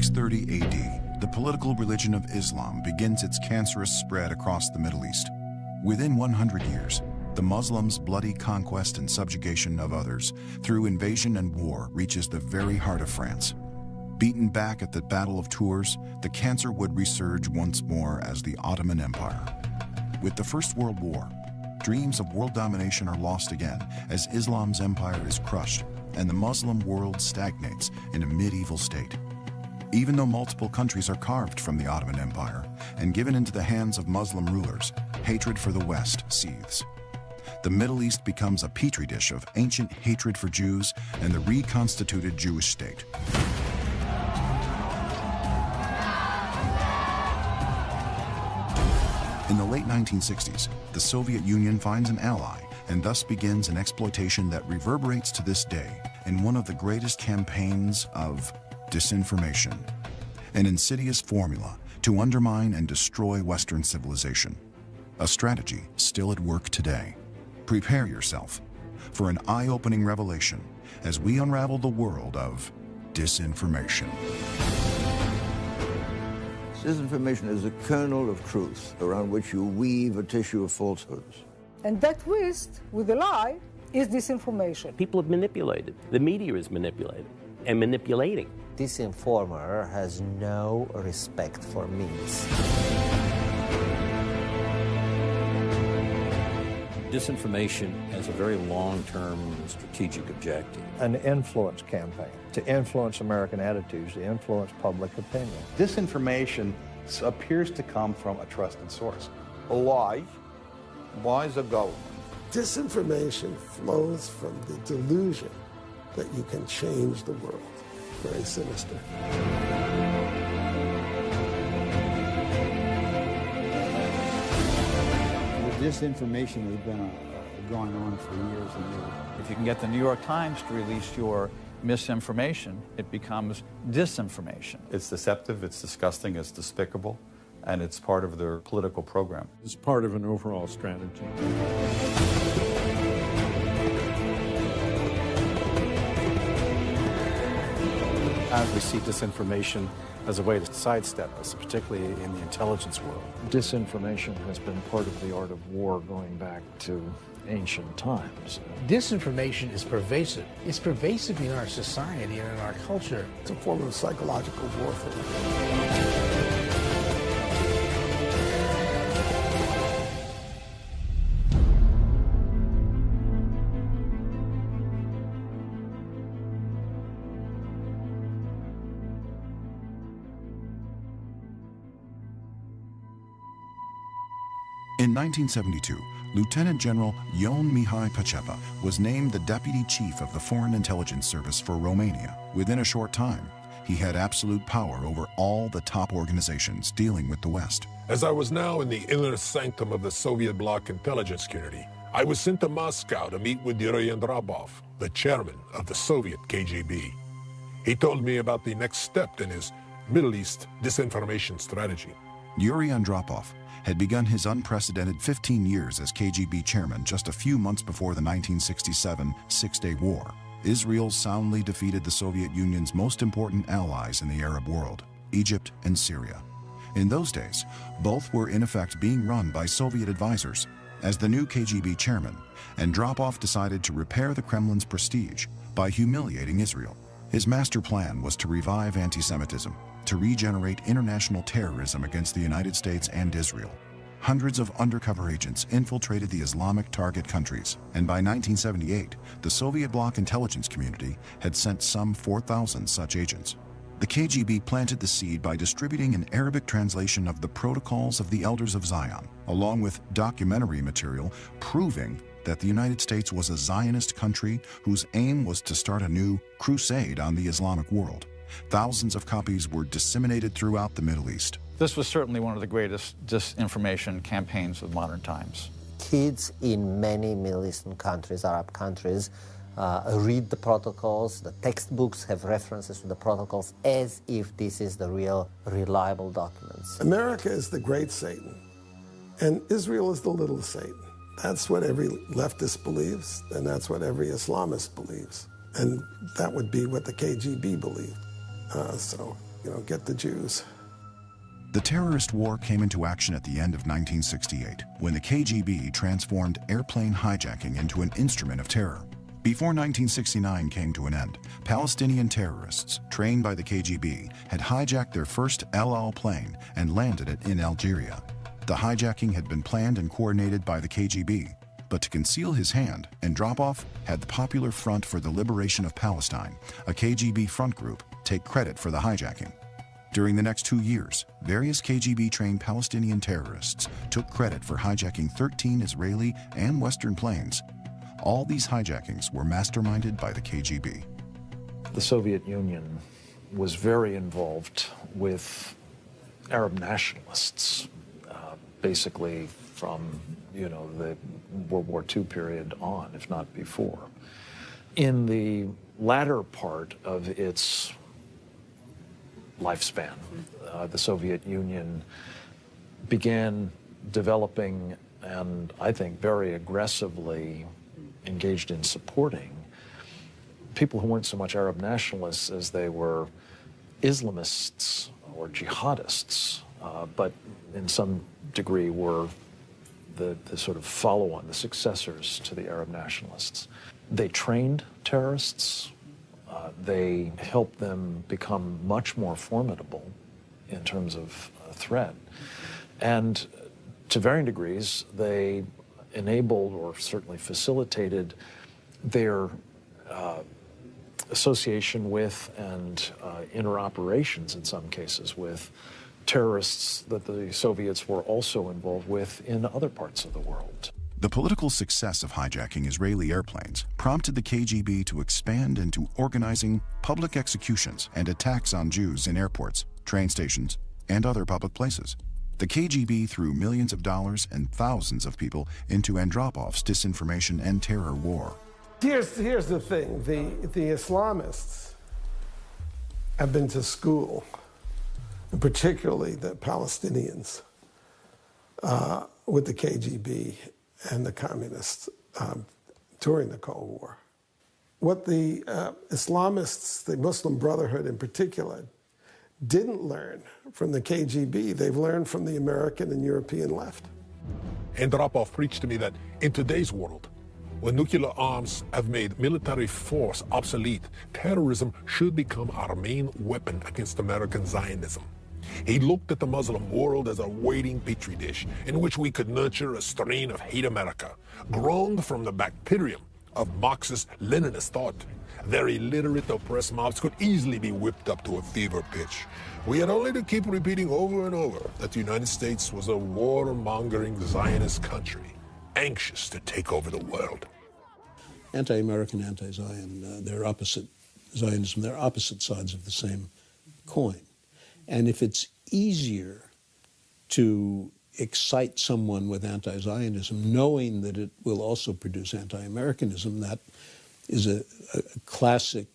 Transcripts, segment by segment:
630 AD, the political religion of Islam begins its cancerous spread across the Middle East. Within 100 years, the Muslims' bloody conquest and subjugation of others through invasion and war reaches the very heart of France. Beaten back at the Battle of Tours, the cancer would resurge once more as the Ottoman Empire. With the First World War, dreams of world domination are lost again as Islam's empire is crushed and the Muslim world stagnates in a medieval state. Even though multiple countries are carved from the Ottoman Empire and given into the hands of Muslim rulers, hatred for the West seethes. The Middle East becomes a petri dish of ancient hatred for Jews and the reconstituted Jewish state. In the late 1960s, the Soviet Union finds an ally and thus begins an exploitation that reverberates to this day in one of the greatest campaigns of disinformation, an insidious formula to undermine and destroy Western civilization, a strategy still at work today. Prepare yourself for an eye-opening revelation as we unravel the world of disinformation. Disinformation is a kernel of truth around which you weave a tissue of falsehoods. And that twist with a lie is disinformation. People have manipulated. The media is manipulated and manipulating. Disinformer has no respect for means. Disinformation has a very long-term strategic objective. An influence campaign to influence American attitudes, to influence public opinion. Disinformation appears to come from a trusted source. A lie buys a government. Disinformation flows from the delusion that you can change the world. Very sinister. Disinformation has been going on for years and years. If you can get the New York Times to release your misinformation, it becomes disinformation. It's deceptive, it's disgusting, it's despicable, and it's part of their political program. It's part of an overall strategy. We see disinformation as a way to sidestep us, particularly in the intelligence world. Disinformation has been part of the art of war going back to ancient times. Disinformation is pervasive. It's pervasive in our society and in our culture. It's a form of psychological warfare. In 1972, Lieutenant General Ion Mihai Pacepa was named the Deputy Chief of the Foreign Intelligence Service for Romania. Within a short time, he had absolute power over all the top organizations dealing with the West. As I was now in the inner sanctum of the Soviet bloc intelligence community, I was sent to Moscow to meet with Yuri Andropov, the chairman of the Soviet KGB. He told me about the next step in his Middle East disinformation strategy. Yuri Andropov had begun his unprecedented 15 years as KGB chairman just a few months before the 1967 Six-Day War. Israel soundly defeated the Soviet Union's most important allies in the Arab world, Egypt and Syria. In those days, both were in effect being run by Soviet advisors. As the new KGB chairman, Andropov decided to repair the Kremlin's prestige by humiliating Israel. His master plan was to revive anti-Semitism, to regenerate international terrorism against the United States and Israel. Hundreds of undercover agents infiltrated the Islamic target countries, and by 1978, the Soviet bloc intelligence community had sent some 4,000 such agents. The KGB planted the seed by distributing an Arabic translation of the Protocols of the Elders of Zion, along with documentary material proving that the United States was a Zionist country whose aim was to start a new crusade on the Islamic world. Thousands of copies were disseminated throughout the Middle East. This was certainly one of the greatest disinformation campaigns of modern times. Kids in many Middle Eastern countries, Arab countries, read the protocols. The textbooks have references to the protocols as if this is the real, reliable documents. America is the great Satan, and Israel is the little Satan. That's what every leftist believes, and that's what every Islamist believes. And that would be what the KGB believed. So get the Jews. The terrorist war came into action at the end of 1968, when the KGB transformed airplane hijacking into an instrument of terror. Before 1969 came to an end, Palestinian terrorists, trained by the KGB, had hijacked their first El Al plane and landed it in Algeria. The hijacking had been planned and coordinated by the KGB, but to conceal his hand, Andropov had the Popular Front for the Liberation of Palestine, a KGB front group, take credit for the hijacking. During the next 2 years, various KGB-trained Palestinian terrorists took credit for hijacking 13 Israeli and Western planes. All these hijackings were masterminded by the KGB. The Soviet Union was very involved with Arab nationalists, basically from the World War II period on, if not before. In the latter part of its lifespan, the Soviet Union began developing, and I think very aggressively engaged in supporting people who weren't so much Arab nationalists as they were Islamists or jihadists, but in some degree were the sort of follow-on, the successors to the Arab nationalists. They trained terrorists. They helped them become much more formidable in terms of threat. And to varying degrees, they enabled or certainly facilitated their association with and interoperations in some cases with terrorists that the Soviets were also involved with in other parts of the world. The political success of hijacking Israeli airplanes prompted the KGB to expand into organizing public executions and attacks on Jews in airports, train stations, and other public places. The KGB threw millions of dollars and thousands of people into Andropov's disinformation and terror war. Here's the thing. The Islamists have been to school, and particularly the Palestinians, with the KGB and the communists during the Cold War. What the Islamists, the Muslim Brotherhood in particular, didn't learn from the KGB, they've learned from the American and European left. Andropov preached to me that in today's world, when nuclear arms have made military force obsolete, terrorism should become our main weapon against American Zionism. He looked at the Muslim world as a waiting petri dish in which we could nurture a strain of hate America, grown from the bacterium of Marxist-Leninist thought. Their illiterate, oppressed mouths could easily be whipped up to a fever pitch. We had only to keep repeating over and over that the United States was a war-mongering Zionist country, anxious to take over the world. Anti-American, anti-Zion, they're opposite Zionism. They're opposite sides of the same coin. And if it's easier to excite someone with anti-Zionism, knowing that it will also produce anti-Americanism, that is a classic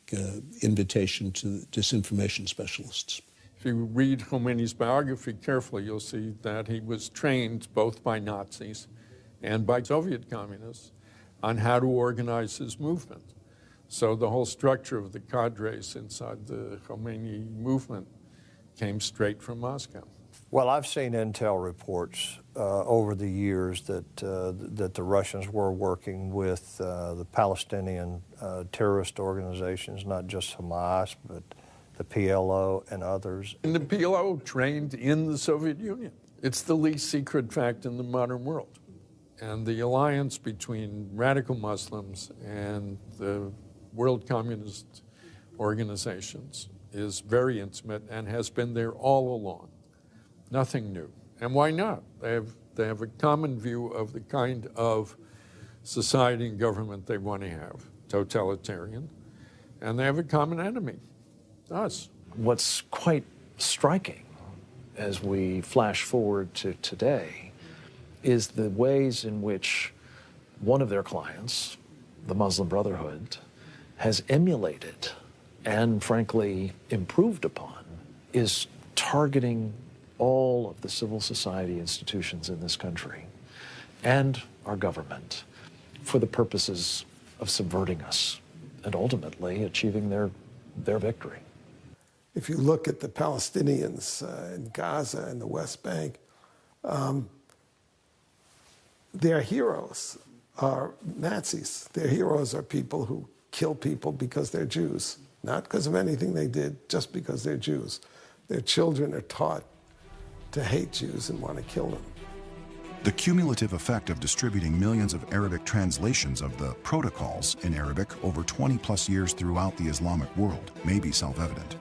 invitation to disinformation specialists. If you read Khomeini's biography carefully, you'll see that he was trained both by Nazis and by Soviet communists on how to organize his movement. So the whole structure of the cadres inside the Khomeini movement came straight from Moscow. Well, I've seen intel reports over the years that the Russians were working with the Palestinian terrorist organizations, not just Hamas, but the PLO and others. And the PLO trained in the Soviet Union. It's the least secret fact in the modern world. And the alliance between radical Muslims and the world communist organizations is very intimate and has been there all along. Nothing new. And why not? They have a common view of the kind of society and government they want to have, totalitarian, and they have a common enemy, us. What's quite striking as we flash forward to today is the ways in which one of their clients, the Muslim Brotherhood, has emulated and frankly improved upon, is targeting all of the civil society institutions in this country and our government for the purposes of subverting us and ultimately achieving their victory. If you look at the Palestinians in Gaza and the West Bank, their heroes are Nazis. Their heroes are people who kill people because they're Jews, not because of anything they did, just because they're Jews. Their children are taught to hate Jews and want to kill them. The cumulative effect of distributing millions of Arabic translations of the protocols in Arabic over 20+ years throughout the Islamic world may be self-evident.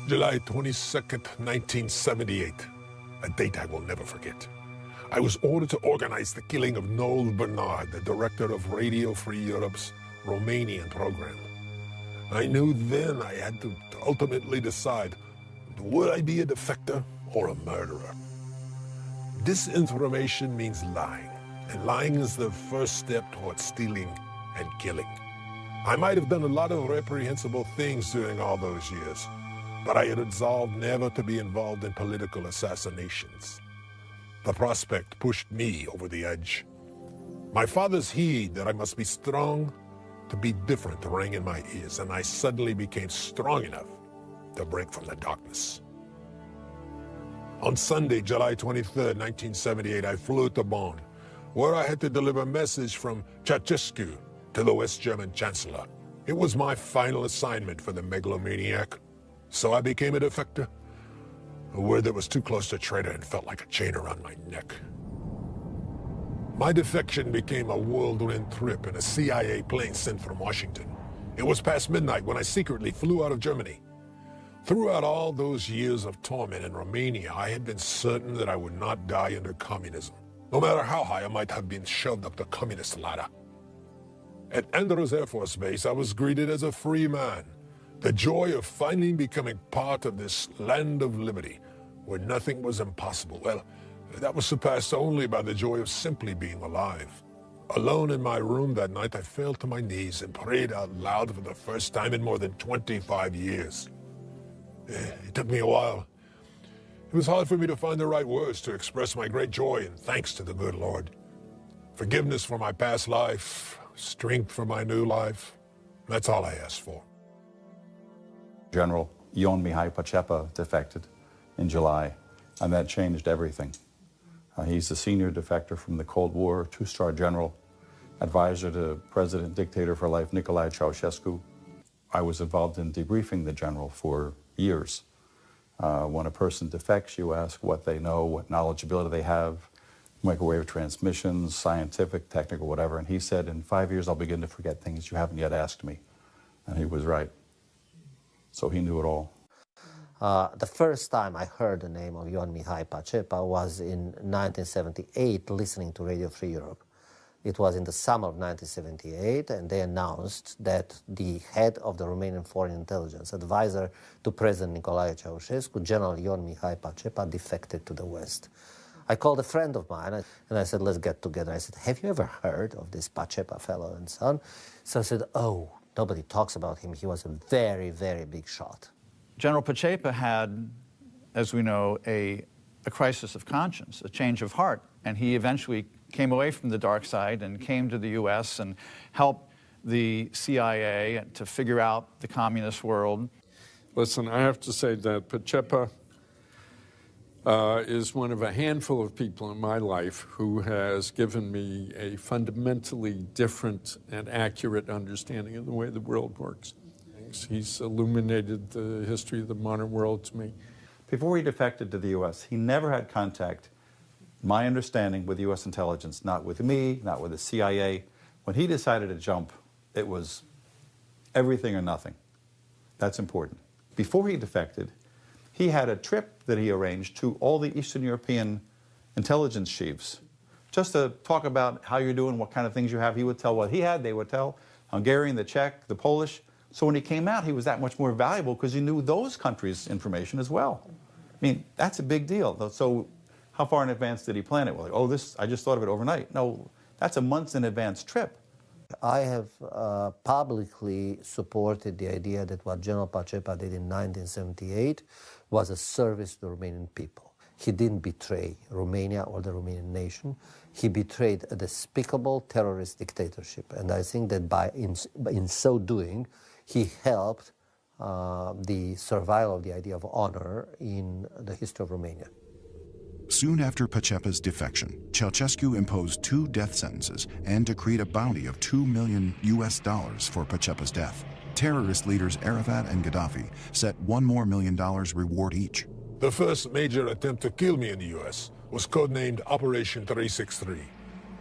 July 22nd, 1978, a date I will never forget. I was ordered to organize the killing of Noel Bernard, the director of Radio Free Europe's Romanian program. I knew then I had to ultimately decide, would I be a defector or a murderer? Disinformation means lying, and lying is the first step towards stealing and killing. I might have done a lot of reprehensible things during all those years, but I had resolved never to be involved in political assassinations. The prospect pushed me over the edge. My father's heed that I must be strong to be different rang in my ears, and I suddenly became strong enough to break from the darkness. On Sunday, July 23rd, 1978, I flew to Bonn, where I had to deliver a message from Ceausescu to the West German Chancellor. It was my final assignment for the megalomaniac. So I became a defector, a word that was too close to traitor and felt like a chain around my neck. My defection became a whirlwind trip in a CIA plane sent from Washington. It was past midnight when I secretly flew out of Germany. Throughout all those years of torment in Romania, I had been certain that I would not die under communism, no matter how high I might have been shoved up the communist ladder. At Andrews Air Force Base, I was greeted as a free man. The joy of finally becoming part of this land of liberty, where nothing was impossible, well, that was surpassed only by the joy of simply being alive. Alone in my room that night, I fell to my knees and prayed out loud for the first time in more than 25 years. It took me a while. It was hard for me to find the right words to express my great joy and thanks to the good Lord. Forgiveness for my past life, strength for my new life, that's all I asked for. General Ion Mihai Pacepa defected in July, and that changed everything. He's the senior defector from the Cold War, two-star general, advisor to President Dictator for Life Nicolae Ceausescu. I was involved in debriefing the general for years. When a person defects, you ask what they know, what knowledgeability they have, microwave transmissions, scientific, technical, whatever. And he said, in 5 years, I'll begin to forget things you haven't yet asked me. And he was right. So he knew it all. The first time I heard the name of Ion Mihai Pacepa was in 1978, listening to Radio Free Europe. It was in the summer of 1978, and they announced that the head of the Romanian Foreign Intelligence, advisor to President Nicolae Ceausescu, General Ion Mihai Pacepa, defected to the West. I called a friend of mine, and I said, let's get together. I said, have you ever heard of this Pacepa fellow and so on? So I said, oh, nobody talks about him. He was a very, very big shot. General Pacepa had, as we know, a crisis of conscience, a change of heart, and he eventually came away from the dark side and came to the U.S. and helped the CIA to figure out the communist world. Listen, I have to say that Pacepa is one of a handful of people in my life who has given me a fundamentally different and accurate understanding of the way the world works. He's illuminated the history of the modern world to me. Before he defected to the U.S., he never had contact, My understanding with U.S. intelligence, not with me, not with the CIA, when he decided to jump, it was everything or nothing. That's important. Before he defected, he had a trip that he arranged to all the Eastern European intelligence chiefs, just to talk about how you're doing, what kind of things you have. He would tell what he had, they would tell, Hungarian, the Czech, the Polish. So when he came out, he was that much more valuable because he knew those countries' information as well. I mean, that's a big deal. So how far in advance did he plan it? Well, like, oh, I just thought of it overnight. No, that's a months in advance trip. I have publicly supported the idea that what General Pacepa did in 1978 was a service to the Romanian people. He didn't betray Romania or the Romanian nation. He betrayed a despicable terrorist dictatorship. And I think that in so doing, he helped the survival of the idea of honor in the history of Romania. Soon after Pacepa's defection, Ceausescu imposed 2 death sentences and decreed a bounty of $2 million for Pacepa's death. Terrorist leaders Arafat and Gaddafi set $1 more million reward each. The first major attempt to kill me in the U.S. was codenamed Operation 363,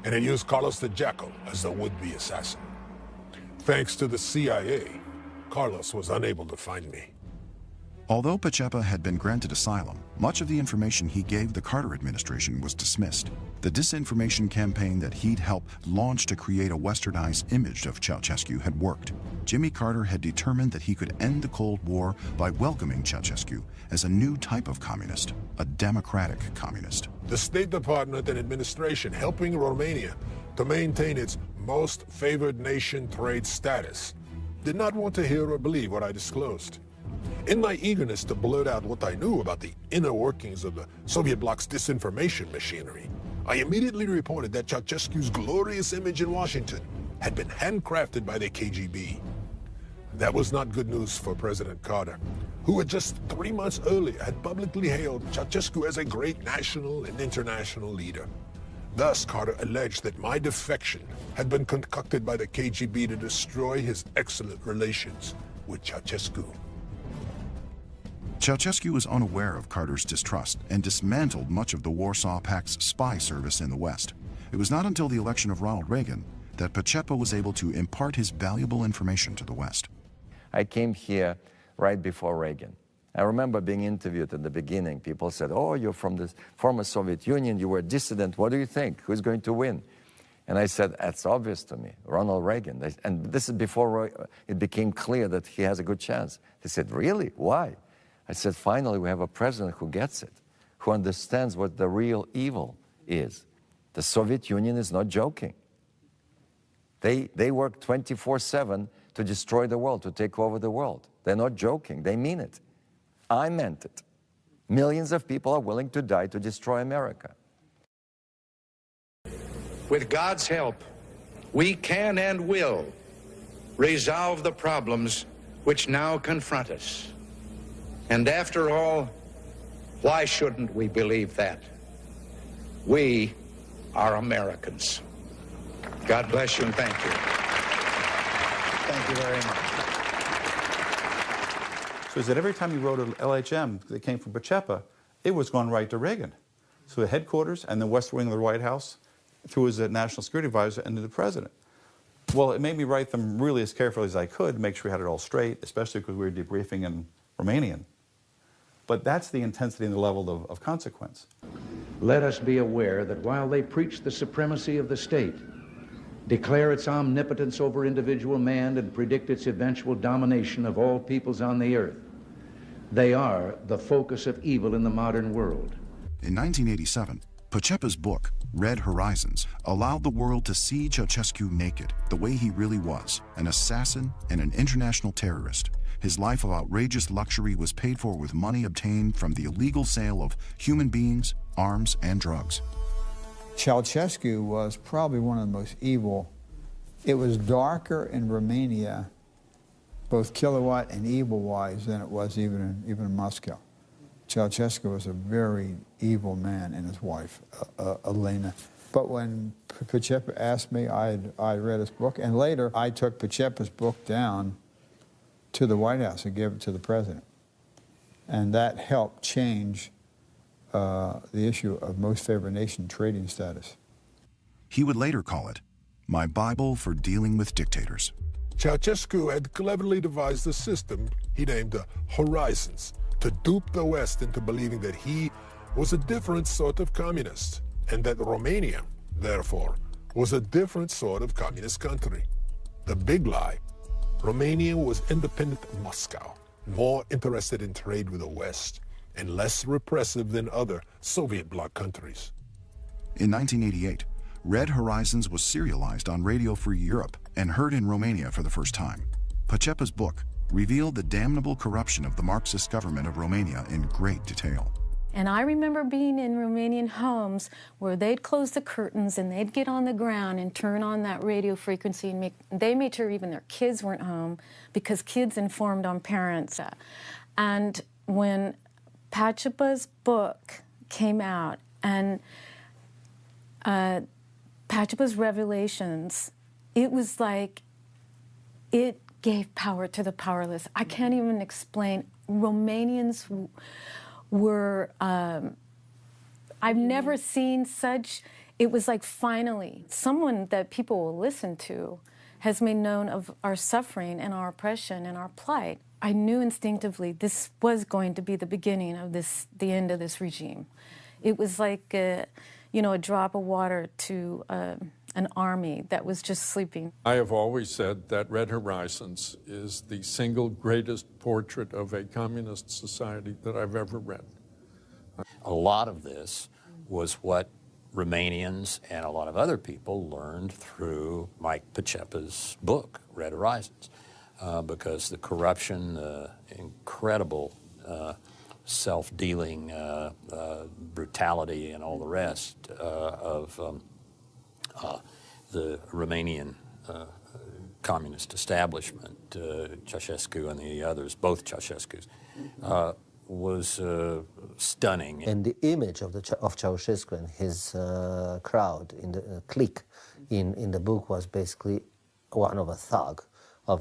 and it used Carlos the Jackal as the would-be assassin. Thanks to the CIA, Carlos was unable to find me. Although Pacepa had been granted asylum, much of the information he gave the Carter administration was dismissed. The disinformation campaign that he'd helped launch to create a westernized image of Ceausescu had worked. Jimmy Carter had determined that he could end the Cold War by welcoming Ceausescu as a new type of communist, a democratic communist. The State Department and administration helping Romania to maintain its most favored nation trade status did not want to hear or believe what I disclosed. In my eagerness to blurt out what I knew about the inner workings of the Soviet bloc's disinformation machinery, I immediately reported that Ceausescu's glorious image in Washington had been handcrafted by the KGB. That was not good news for President Carter, who had just 3 months earlier had publicly hailed Ceausescu as a great national and international leader. Thus, Carter alleged that my defection had been concocted by the KGB to destroy his excellent relations with Ceausescu. Ceausescu was unaware of Carter's distrust and dismantled much of the Warsaw Pact's spy service in the West. It was not until the election of Ronald Reagan that Pacepa was able to impart his valuable information to the West. I came here right before Reagan. I remember being interviewed at the beginning. People said, oh, you're from the former Soviet Union, you were a dissident, what do you think? Who's going to win? And I said, that's obvious to me, Ronald Reagan. And this is before it became clear that he has a good chance. They said, really? Why? I said, finally, we have a president who gets it, who understands what the real evil is. The Soviet Union is not joking. They work 24/7 to destroy the world, to take over the world. They're not joking. They mean it. I meant it. Millions of people are willing to die to destroy America. With God's help, we can and will resolve the problems which now confront us. And after all, why shouldn't we believe that? We are Americans. God bless you and thank you. Thank you very much. So is that every time he wrote an LHM that came from Pacepa, it was going right to Reagan. So the headquarters and the West Wing of the White House, through his national security advisor and to the president. Well, it made me write them really as carefully as I could, make sure we had it all straight, especially because we were debriefing in Romanian. But that's the intensity and the level of consequence. Let us be aware that while they preach the supremacy of the state, declare its omnipotence over individual man, and predict its eventual domination of all peoples on the earth, they are the focus of evil in the modern world. In 1987, Pacepa's book, Red Horizons, allowed the world to see Ceausescu naked, the way he really was, an assassin and an international terrorist. His life of outrageous luxury was paid for with money obtained from the illegal sale of human beings, arms, and drugs. Ceausescu was probably one of the most evil. It was darker in Romania, both kilowatt and evil-wise, than it was even in Moscow. Ceausescu was a very evil man, and his wife, Elena. But when Pacepa asked me, I read his book, and later I took Pacepa's book down to the White House and gave it to the president. And that helped change the issue of most favored nation trading status. He would later call it my Bible for dealing with dictators. Ceausescu had cleverly devised a system he named the Horizons to dupe the West into believing that he was a different sort of communist, and that Romania, therefore, was a different sort of communist country. The big lie: Romania was independent of Moscow, more interested in trade with the West, and less repressive than other Soviet bloc countries. In 1988, Red Horizons was serialized on Radio Free Europe and heard in Romania for the first time. Pacepa's book revealed the damnable corruption of the Marxist government of Romania in great detail. And I remember being in Romanian homes where they'd close the curtains and they'd get on the ground and turn on that radio frequency, and they made sure even their kids weren't home because kids informed on parents. And when Pacepa's book came out and Pacepa's revelations, it was like it gave power to the powerless. I can't even explain. Romanians were, I've never seen such, it was like finally, someone that people will listen to has made known of our suffering and our oppression and our plight. I knew instinctively this was going to be the beginning of this, the end of this regime. It was like, a drop of water to an army that was just sleeping. I have always said that Red Horizons is the single greatest portrait of a communist society that I've ever read. A lot of this was what Romanians and a lot of other people learned through Mike Pacepa's book, Red Horizons, because the corruption, the incredible self-dealing, brutality, and all the rest of the Romanian communist establishment, Ceausescu and the others, both Ceausescus, was stunning. And the image of Ceausescu and his crowd in the clique in the book was basically one of a thug, of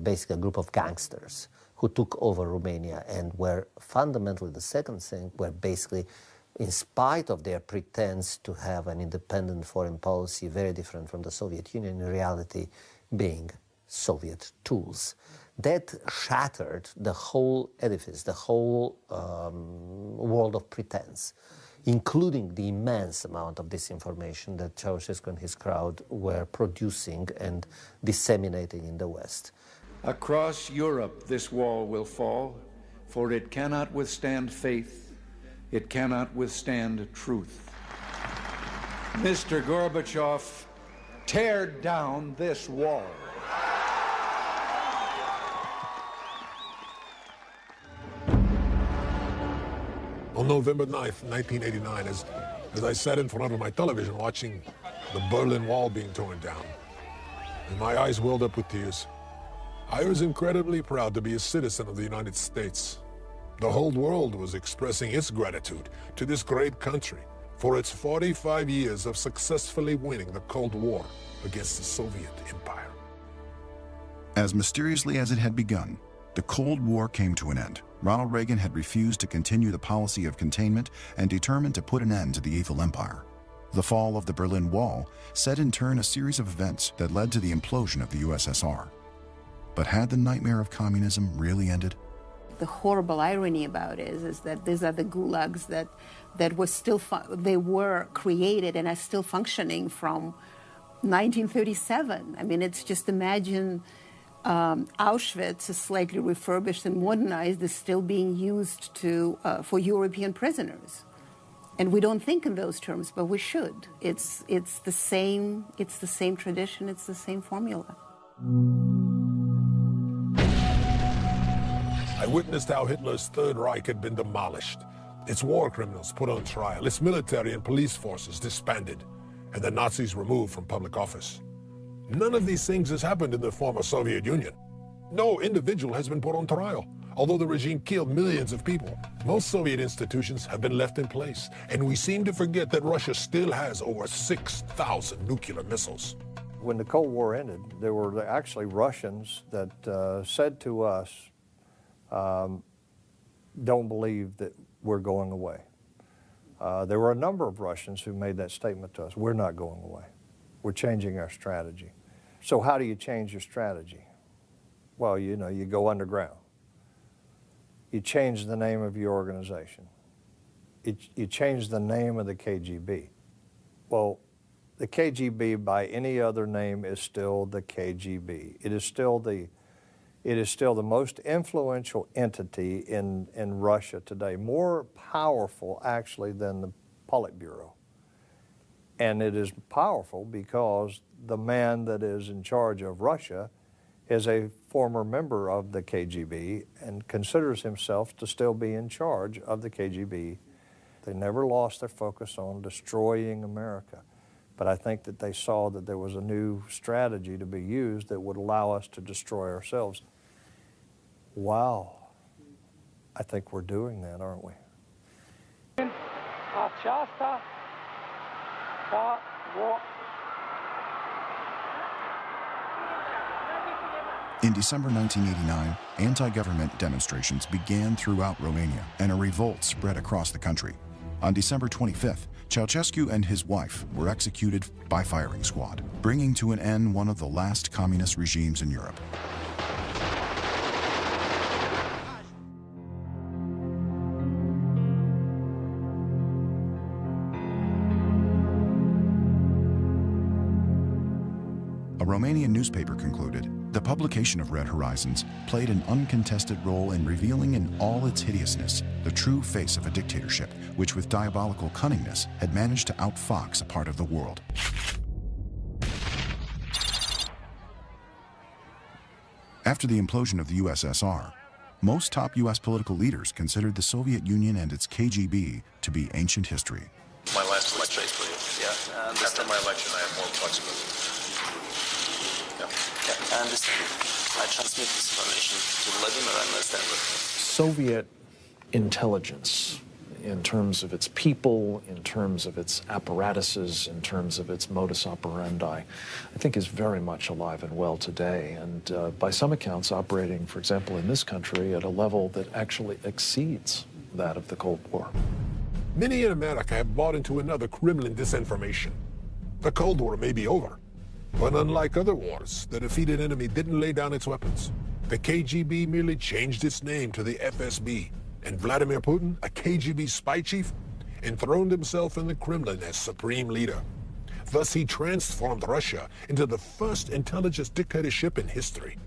basically a group of gangsters who took over Romania, and were fundamentally the second thing, were basically, in spite of their pretense to have an independent foreign policy very different from the Soviet Union, in reality being Soviet tools. That shattered the whole edifice, the whole world of pretense, including the immense amount of disinformation that Ceausescu and his crowd were producing and disseminating in the West. Across Europe this wall will fall, for it cannot withstand faith, it cannot withstand truth. Mr. Gorbachev, tear down this wall. On November 9th, 1989, as I sat in front of my television watching the Berlin Wall being torn down, and my eyes welled up with tears, I was incredibly proud to be a citizen of the United States. The whole world was expressing its gratitude to this great country for its 45 years of successfully winning the Cold War against the Soviet Empire. As mysteriously as it had begun, the Cold War came to an end. Ronald Reagan had refused to continue the policy of containment and determined to put an end to the evil empire. The fall of the Berlin Wall set in turn a series of events that led to the implosion of the USSR. But had the nightmare of communism really ended? The horrible irony about it is that these are the gulags that were still they were created and are still functioning from 1937. I mean, it's just imagine Auschwitz is slightly refurbished and modernized, is still being used for European prisoners, and we don't think in those terms, but we should. It's the same tradition. It's the same formula. I witnessed how Hitler's Third Reich had been demolished, its war criminals put on trial, its military and police forces disbanded, and the Nazis removed from public office. None of these things has happened in the former Soviet Union. No individual has been put on trial. Although the regime killed millions of people, most Soviet institutions have been left in place, and we seem to forget that Russia still has over 6,000 nuclear missiles. When the Cold War ended, there were actually Russians that said to us, don't believe that we're going away. There were a number of Russians who made that statement to us. We're not going away. We're changing our strategy. So how do you change your strategy? Well, you know, you go underground. You change the name of your organization. You change the name of the KGB. Well, the KGB by any other name is still the KGB. It is still the most influential entity in Russia today, more powerful actually than the Politburo. And it is powerful because the man that is in charge of Russia is a former member of the KGB and considers himself to still be in charge of the KGB. They never lost their focus on destroying America. But I think that they saw that there was a new strategy to be used that would allow us to destroy ourselves. Wow. I think we're doing that, aren't we? In December 1989, anti-government demonstrations began throughout Romania, and a revolt spread across the country. On December 25th, Ceausescu and his wife were executed by firing squad, bringing to an end one of the last communist regimes in Europe. A Romanian newspaper concluded, the publication of Red Horizons played an uncontested role in revealing in all its hideousness the true face of a dictatorship, which with diabolical cunningness had managed to outfox a part of the world. After the implosion of the USSR, most top US political leaders considered the Soviet Union and its KGB to be ancient history. My last election, yeah. After my election, I have more flexibility. Yeah, I understand. I transmit this information to Vladimir and understand it. Soviet intelligence, in terms of its people, in terms of its apparatuses, in terms of its modus operandi, I think is very much alive and well today, and by some accounts operating, for example, in this country at a level that actually exceeds that of the Cold War. Many in America have bought into another Kremlin disinformation. The Cold War may be over, but unlike other wars, the defeated enemy didn't lay down its weapons. The KGB merely changed its name to the FSB, and Vladimir Putin, a KGB spy chief, enthroned himself in the Kremlin as supreme leader. Thus, he transformed Russia into the first intelligence dictatorship in history.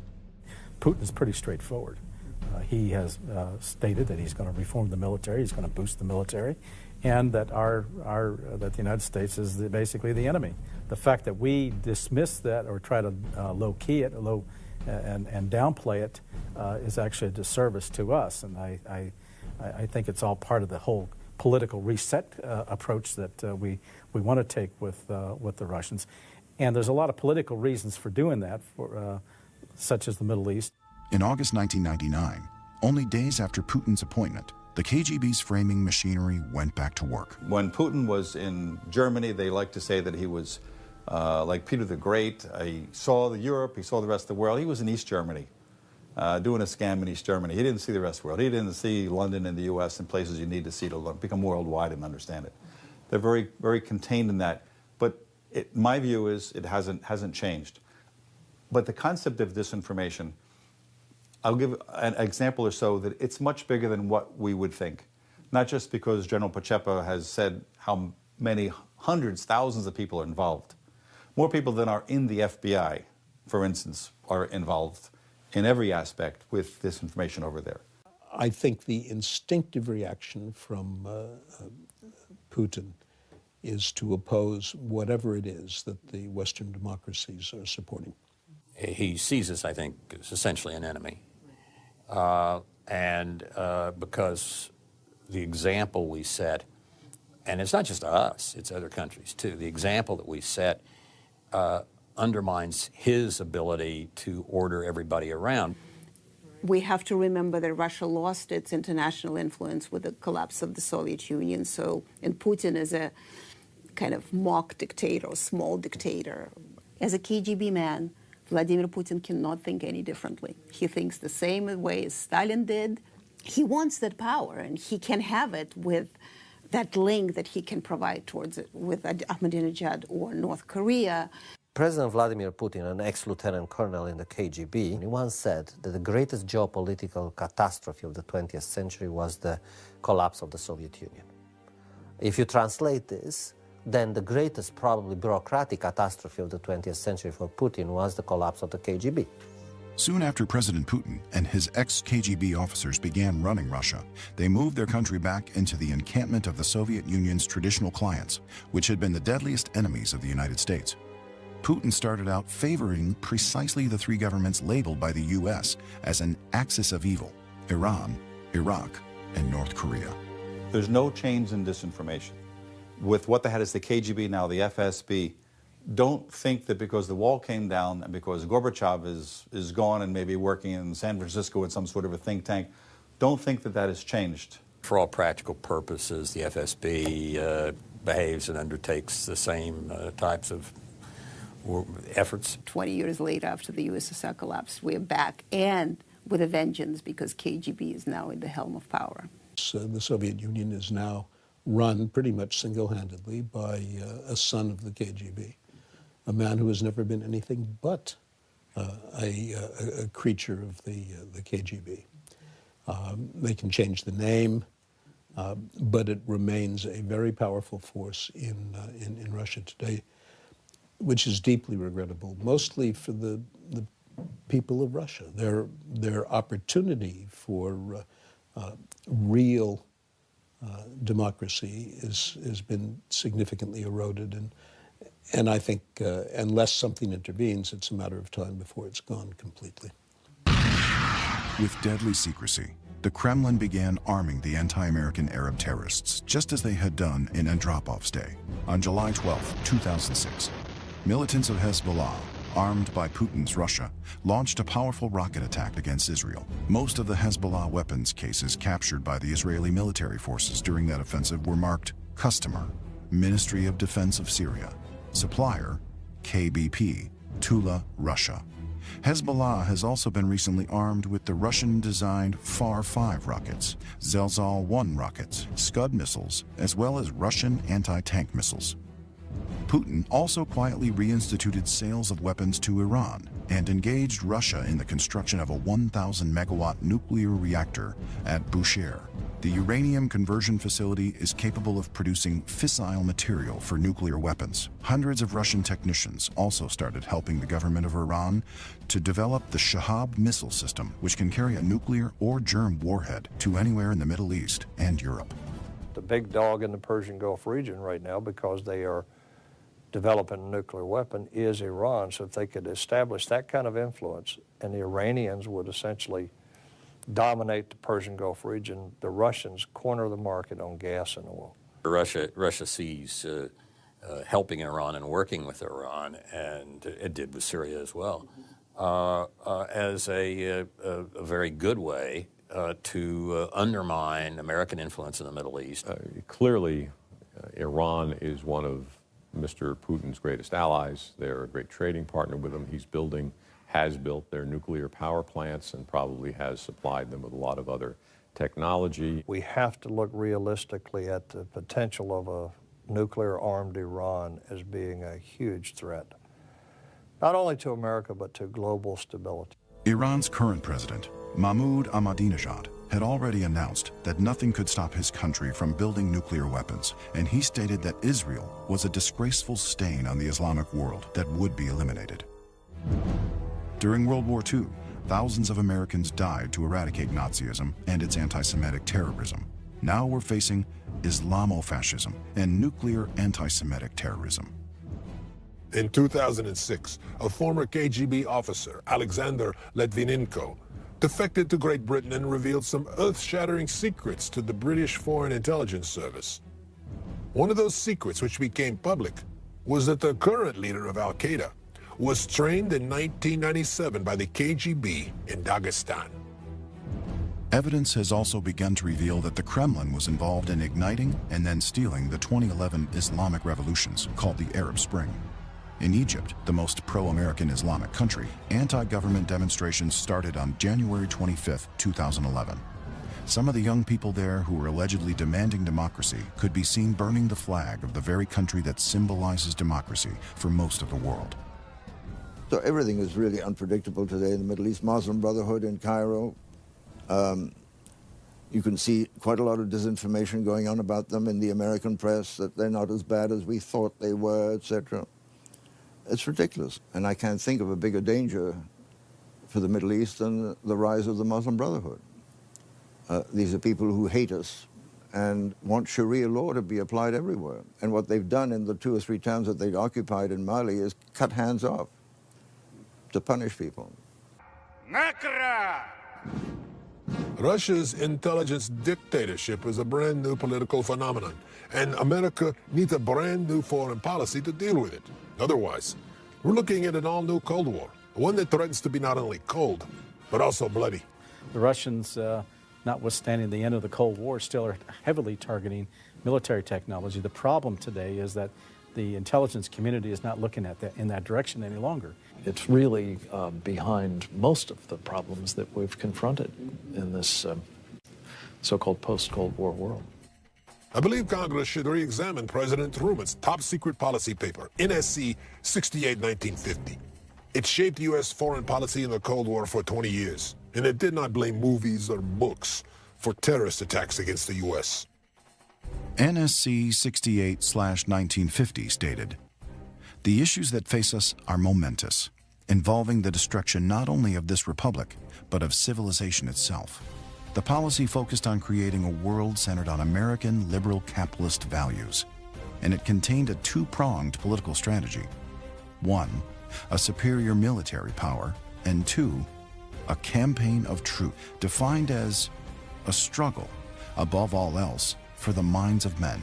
Putin is pretty straightforward. He has stated that he's going to reform the military, he's going to boost the military, and that that the United States is basically the enemy. The fact that we dismiss that or try to low-key it, and downplay it is actually a disservice to us. And I think it's all part of the whole political reset approach that we want to take with the Russians. And there's a lot of political reasons for doing that, such as the Middle East. In August 1999, only days after Putin's appointment, the KGB's framing machinery went back to work. When Putin was in Germany, they like to say that he was like Peter the Great. He saw Europe, he saw the rest of the world. He was in East Germany, doing a scam in East Germany. He didn't see the rest of the world. He didn't see London and the US and places you need to see to become worldwide and understand it. They're very, very contained in that. But my view is it hasn't changed. But the concept of disinformation, I'll give an example or so that it's much bigger than what we would think. Not just because General Pachepa has said how many hundreds, thousands of people are involved. More people than are in the FBI, for instance, are involved in every aspect with this information over there. I think the instinctive reaction from Putin is to oppose whatever it is that the Western democracies are supporting. He sees us, I think, as essentially an enemy. Because the example we set, and it's not just us, it's other countries too, the example that we set undermines his ability to order everybody around. We have to remember that Russia lost its international influence with the collapse of the Soviet Union, and Putin is a kind of mock dictator, small dictator. As a KGB man, Vladimir Putin cannot think any differently. He thinks the same way as Stalin did. He wants that power, and he can have it with that link that he can provide towards it with Ahmadinejad or North Korea. President Vladimir Putin, an ex-lieutenant colonel in the KGB, he once said that the greatest geopolitical catastrophe of the 20th century was the collapse of the Soviet Union. If you translate this, then the greatest, probably bureaucratic catastrophe of the 20th century for Putin was the collapse of the KGB. Soon after President Putin and his ex-KGB officers began running Russia, they moved their country back into the encampment of the Soviet Union's traditional clients, which had been the deadliest enemies of the United States. Putin started out favoring precisely the three governments labeled by the U.S. as an axis of evil: Iran, Iraq, and North Korea. There's no change in disinformation. With what they had as the KGB, now the FSB, don't think that because the wall came down and because Gorbachev is gone and maybe working in San Francisco with some sort of a think tank, don't think that that has changed. For all practical purposes, the FSB behaves and undertakes the same types of efforts. 20 years later, after the USSR collapsed, we're back, and with a vengeance, because KGB is now in the helm of power. The Soviet Union is now run pretty much single-handedly by a son of the KGB, a man who has never been anything but a creature of the KGB. They can change the name, but it remains a very powerful force in Russia today, which is deeply regrettable, mostly for the people of Russia. Their opportunity for real democracy has been significantly eroded, and I think unless something intervenes, it's a matter of time before it's gone completely. With deadly secrecy, the Kremlin began arming the anti-American Arab terrorists, just as they had done in Andropov's day. On July 12, 2006, militants of Hezbollah, armed by Putin's Russia, launched a powerful rocket attack against Israel. Most of the Hezbollah weapons cases captured by the Israeli military forces during that offensive were marked Customer, Ministry of Defense of Syria, Supplier, KBP, Tula, Russia. Hezbollah has also been recently armed with the Russian-designed Far-5 rockets, Zelzal-1 rockets, Scud missiles, as well as Russian anti-tank missiles. Putin also quietly reinstituted sales of weapons to Iran and engaged Russia in the construction of a 1,000-megawatt nuclear reactor at Bushehr. The uranium conversion facility is capable of producing fissile material for nuclear weapons. Hundreds of Russian technicians also started helping the government of Iran to develop the Shahab missile system, which can carry a nuclear or germ warhead to anywhere in the Middle East and Europe. The big dog in the Persian Gulf region right now, because they are developing a nuclear weapon, is Iran. So if they could establish that kind of influence, and the Iranians would essentially dominate the Persian Gulf region, the Russians corner the market on gas and oil. Russia sees helping Iran and working with Iran, and it did with Syria as well, as a very good way to undermine American influence in the Middle East. Clearly, Iran is one of Mr. Putin's greatest allies. They're a great trading partner with him. Has built their nuclear power plants and probably has supplied them with a lot of other technology. We have to look realistically at the potential of a nuclear-armed Iran as being a huge threat, not only to America, but to global stability. Iran's current president, Mahmoud Ahmadinejad, had already announced that nothing could stop his country from building nuclear weapons, and he stated that Israel was a disgraceful stain on the Islamic world that would be eliminated. During World War II, thousands of Americans died to eradicate Nazism and its anti-Semitic terrorism. Now we're facing Islamofascism and nuclear anti-Semitic terrorism. In 2006, a former KGB officer, Alexander Litvinenko, defected to Great Britain and revealed some earth-shattering secrets to the British Foreign Intelligence Service. One of those secrets which became public was that the current leader of Al-Qaeda was trained in 1997 by the KGB in Dagestan. Evidence has also begun to reveal that the Kremlin was involved in igniting and then stealing the 2011 Islamic revolutions, called the Arab Spring. In Egypt, the most pro-American Islamic country, anti-government demonstrations started on January 25, 2011. Some of the young people there who were allegedly demanding democracy could be seen burning the flag of the very country that symbolizes democracy for most of the world. So everything is really unpredictable today in the Middle East. Muslim Brotherhood in Cairo. You can see quite a lot of disinformation going on about them in the American press, that they're not as bad as we thought they were, etc. It's ridiculous. And I can't think of a bigger danger for the Middle East than the rise of the Muslim Brotherhood. These are people who hate us and want Sharia law to be applied everywhere. And what they've done in the 2 or 3 towns that they've occupied in Mali is cut hands off to punish people. Russia's intelligence dictatorship is a brand new political phenomenon, and America needs a brand new foreign policy to deal with it. Otherwise, we're looking at an all-new Cold War, one that threatens to be not only cold, but also bloody. The Russians, notwithstanding the end of the Cold War, still are heavily targeting military technology. The problem today is that the intelligence community is not looking at that in that direction any longer. It's really behind most of the problems that we've confronted in this so-called post-Cold War world. I believe Congress should re-examine President Truman's top-secret policy paper, NSC 68-1950. It shaped U.S. foreign policy in the Cold War for 20 years, and it did not blame movies or books for terrorist attacks against the U.S. NSC 68/1950 stated, "The issues that face us are momentous, involving the destruction not only of this republic, but of civilization itself. The policy focused on creating a world centered on American liberal capitalist values, and it contained a two-pronged political strategy. 1, a superior military power, and 2, a campaign of truth, defined as a struggle, above all else, for the minds of men."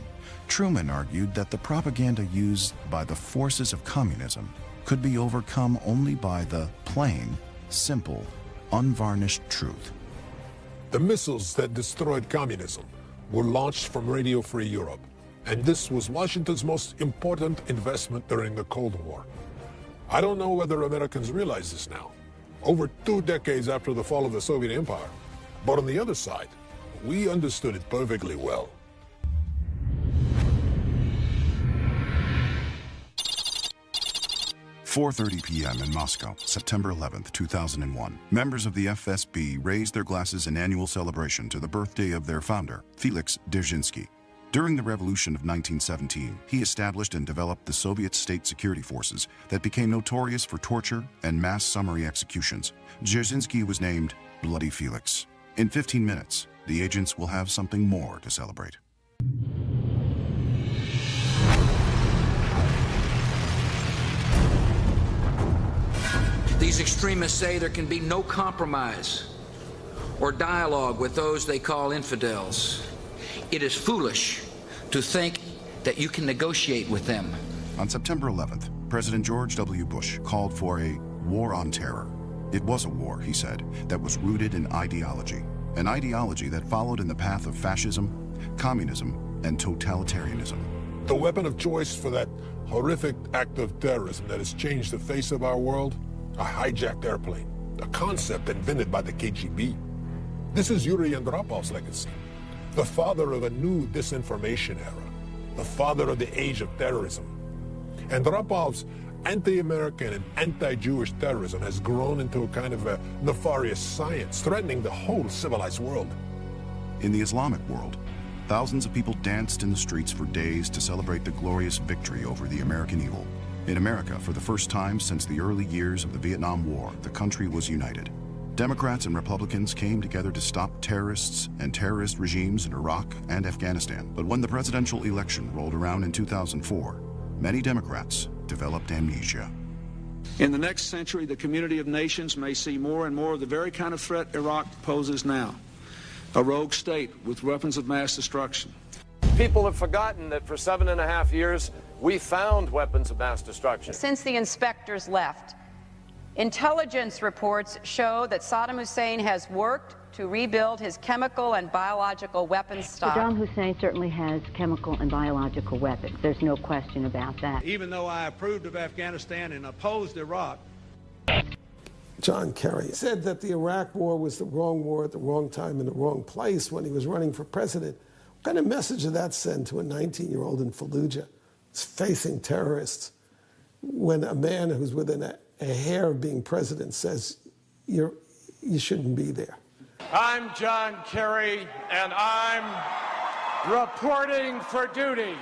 Truman argued that the propaganda used by the forces of communism could be overcome only by the plain, simple, unvarnished truth. The missiles that destroyed communism were launched from Radio Free Europe, and this was Washington's most important investment during the Cold War. I don't know whether Americans realize this now, over 2 decades after the fall of the Soviet Empire, but on the other side, we understood it perfectly well. 4:30 p.m. in Moscow, September 11, 2001. Members of the FSB raised their glasses in annual celebration to the birthday of their founder, Felix Dzerzhinsky. During the revolution of 1917, he established and developed the Soviet state security forces that became notorious for torture and mass summary executions. Dzerzhinsky was named Bloody Felix. In 15 minutes, the agents will have something more to celebrate. These extremists say there can be no compromise or dialogue with those they call infidels. It is foolish to think that you can negotiate with them. On September 11th, President George W. Bush called for a war on terror. It was a war, he said, that was rooted in ideology, an ideology that followed in the path of fascism, communism, and totalitarianism. The weapon of choice for that horrific act of terrorism that has changed the face of our world? A hijacked airplane, a concept invented by the KGB. This is Yuri Andropov's legacy, the father of a new disinformation era, the father of the age of terrorism. Andropov's anti-American and anti-Jewish terrorism has grown into a kind of a nefarious science, threatening the whole civilized world. In the Islamic world, thousands of people danced in the streets for days to celebrate the glorious victory over the American evil. In America, for the first time since the early years of the Vietnam War, the country was united. Democrats and Republicans came together to stop terrorists and terrorist regimes in Iraq and Afghanistan. But when the presidential election rolled around in 2004, many Democrats developed amnesia. In the next century, the community of nations may see more and more of the very kind of threat Iraq poses now. A rogue state with weapons of mass destruction. People have forgotten that for 7.5 years, we found weapons of mass destruction. Since the inspectors left, intelligence reports show that Saddam Hussein has worked to rebuild his chemical and biological weapons stock. Saddam Hussein certainly has chemical and biological weapons. There's no question about that. Even though I approved of Afghanistan and opposed Iraq. John Kerry said that the Iraq war was the wrong war at the wrong time in the wrong place when he was running for president. What kind of message did that send to a 19-year-old in Fallujah facing terrorists when a man who's within a hair of being president says you shouldn't be there? I'm John Kerry, and I'm reporting for duty.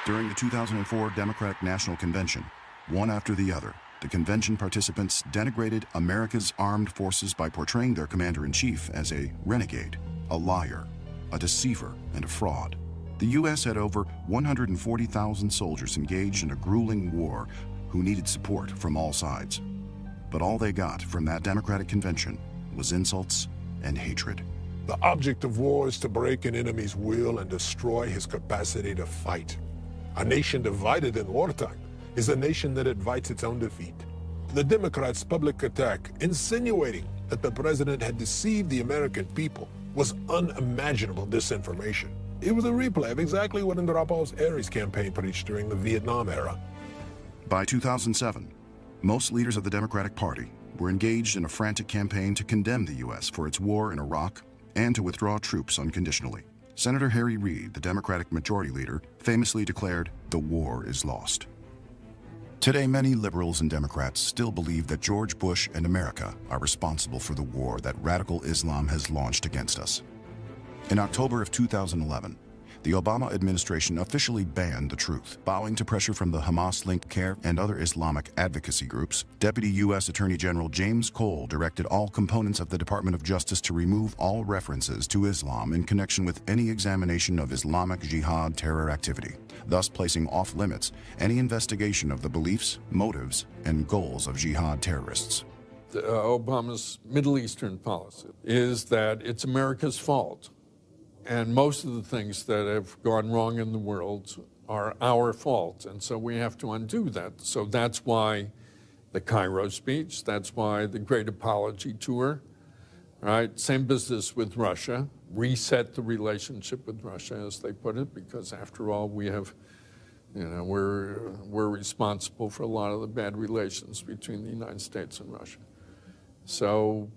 During the 2004 Democratic National Convention, one after the other, the convention participants denigrated America's armed forces by portraying their commander-in-chief as a renegade, a liar, a deceiver, and a fraud. The U.S. had over 140,000 soldiers engaged in a grueling war who needed support from all sides. But all they got from that Democratic convention was insults and hatred. The object of war is to break an enemy's will and destroy his capacity to fight. A nation divided in wartime is a nation that invites its own defeat. The Democrats' public attack, insinuating that the president had deceived the American people, was unimaginable disinformation. It was a replay of exactly what Andropov's Ares campaign preached during the Vietnam era. By 2007, most leaders of the Democratic Party were engaged in a frantic campaign to condemn the U.S. for its war in Iraq and to withdraw troops unconditionally. Senator Harry Reid, the Democratic Majority Leader, famously declared, "The war is lost." Today, many liberals and Democrats still believe that George Bush and America are responsible for the war that radical Islam has launched against us. In October of 2011, the Obama administration officially banned the truth. Bowing to pressure from the Hamas-linked CARE and other Islamic advocacy groups, Deputy U.S. Attorney General James Cole directed all components of the Department of Justice to remove all references to Islam in connection with any examination of Islamic Jihad terror activity, thus placing off-limits any investigation of the beliefs, motives, and goals of jihad terrorists. Obama's Middle Eastern policy is that it's America's fault. And most of the things that have gone wrong in the world are our fault, and so we have to undo that. So that's why the Cairo speech, that's why the Great Apology Tour, right? Same business with Russia, reset the relationship with Russia, as they put it, because after all, we have, we're responsible for a lot of the bad relations between the United States and Russia. So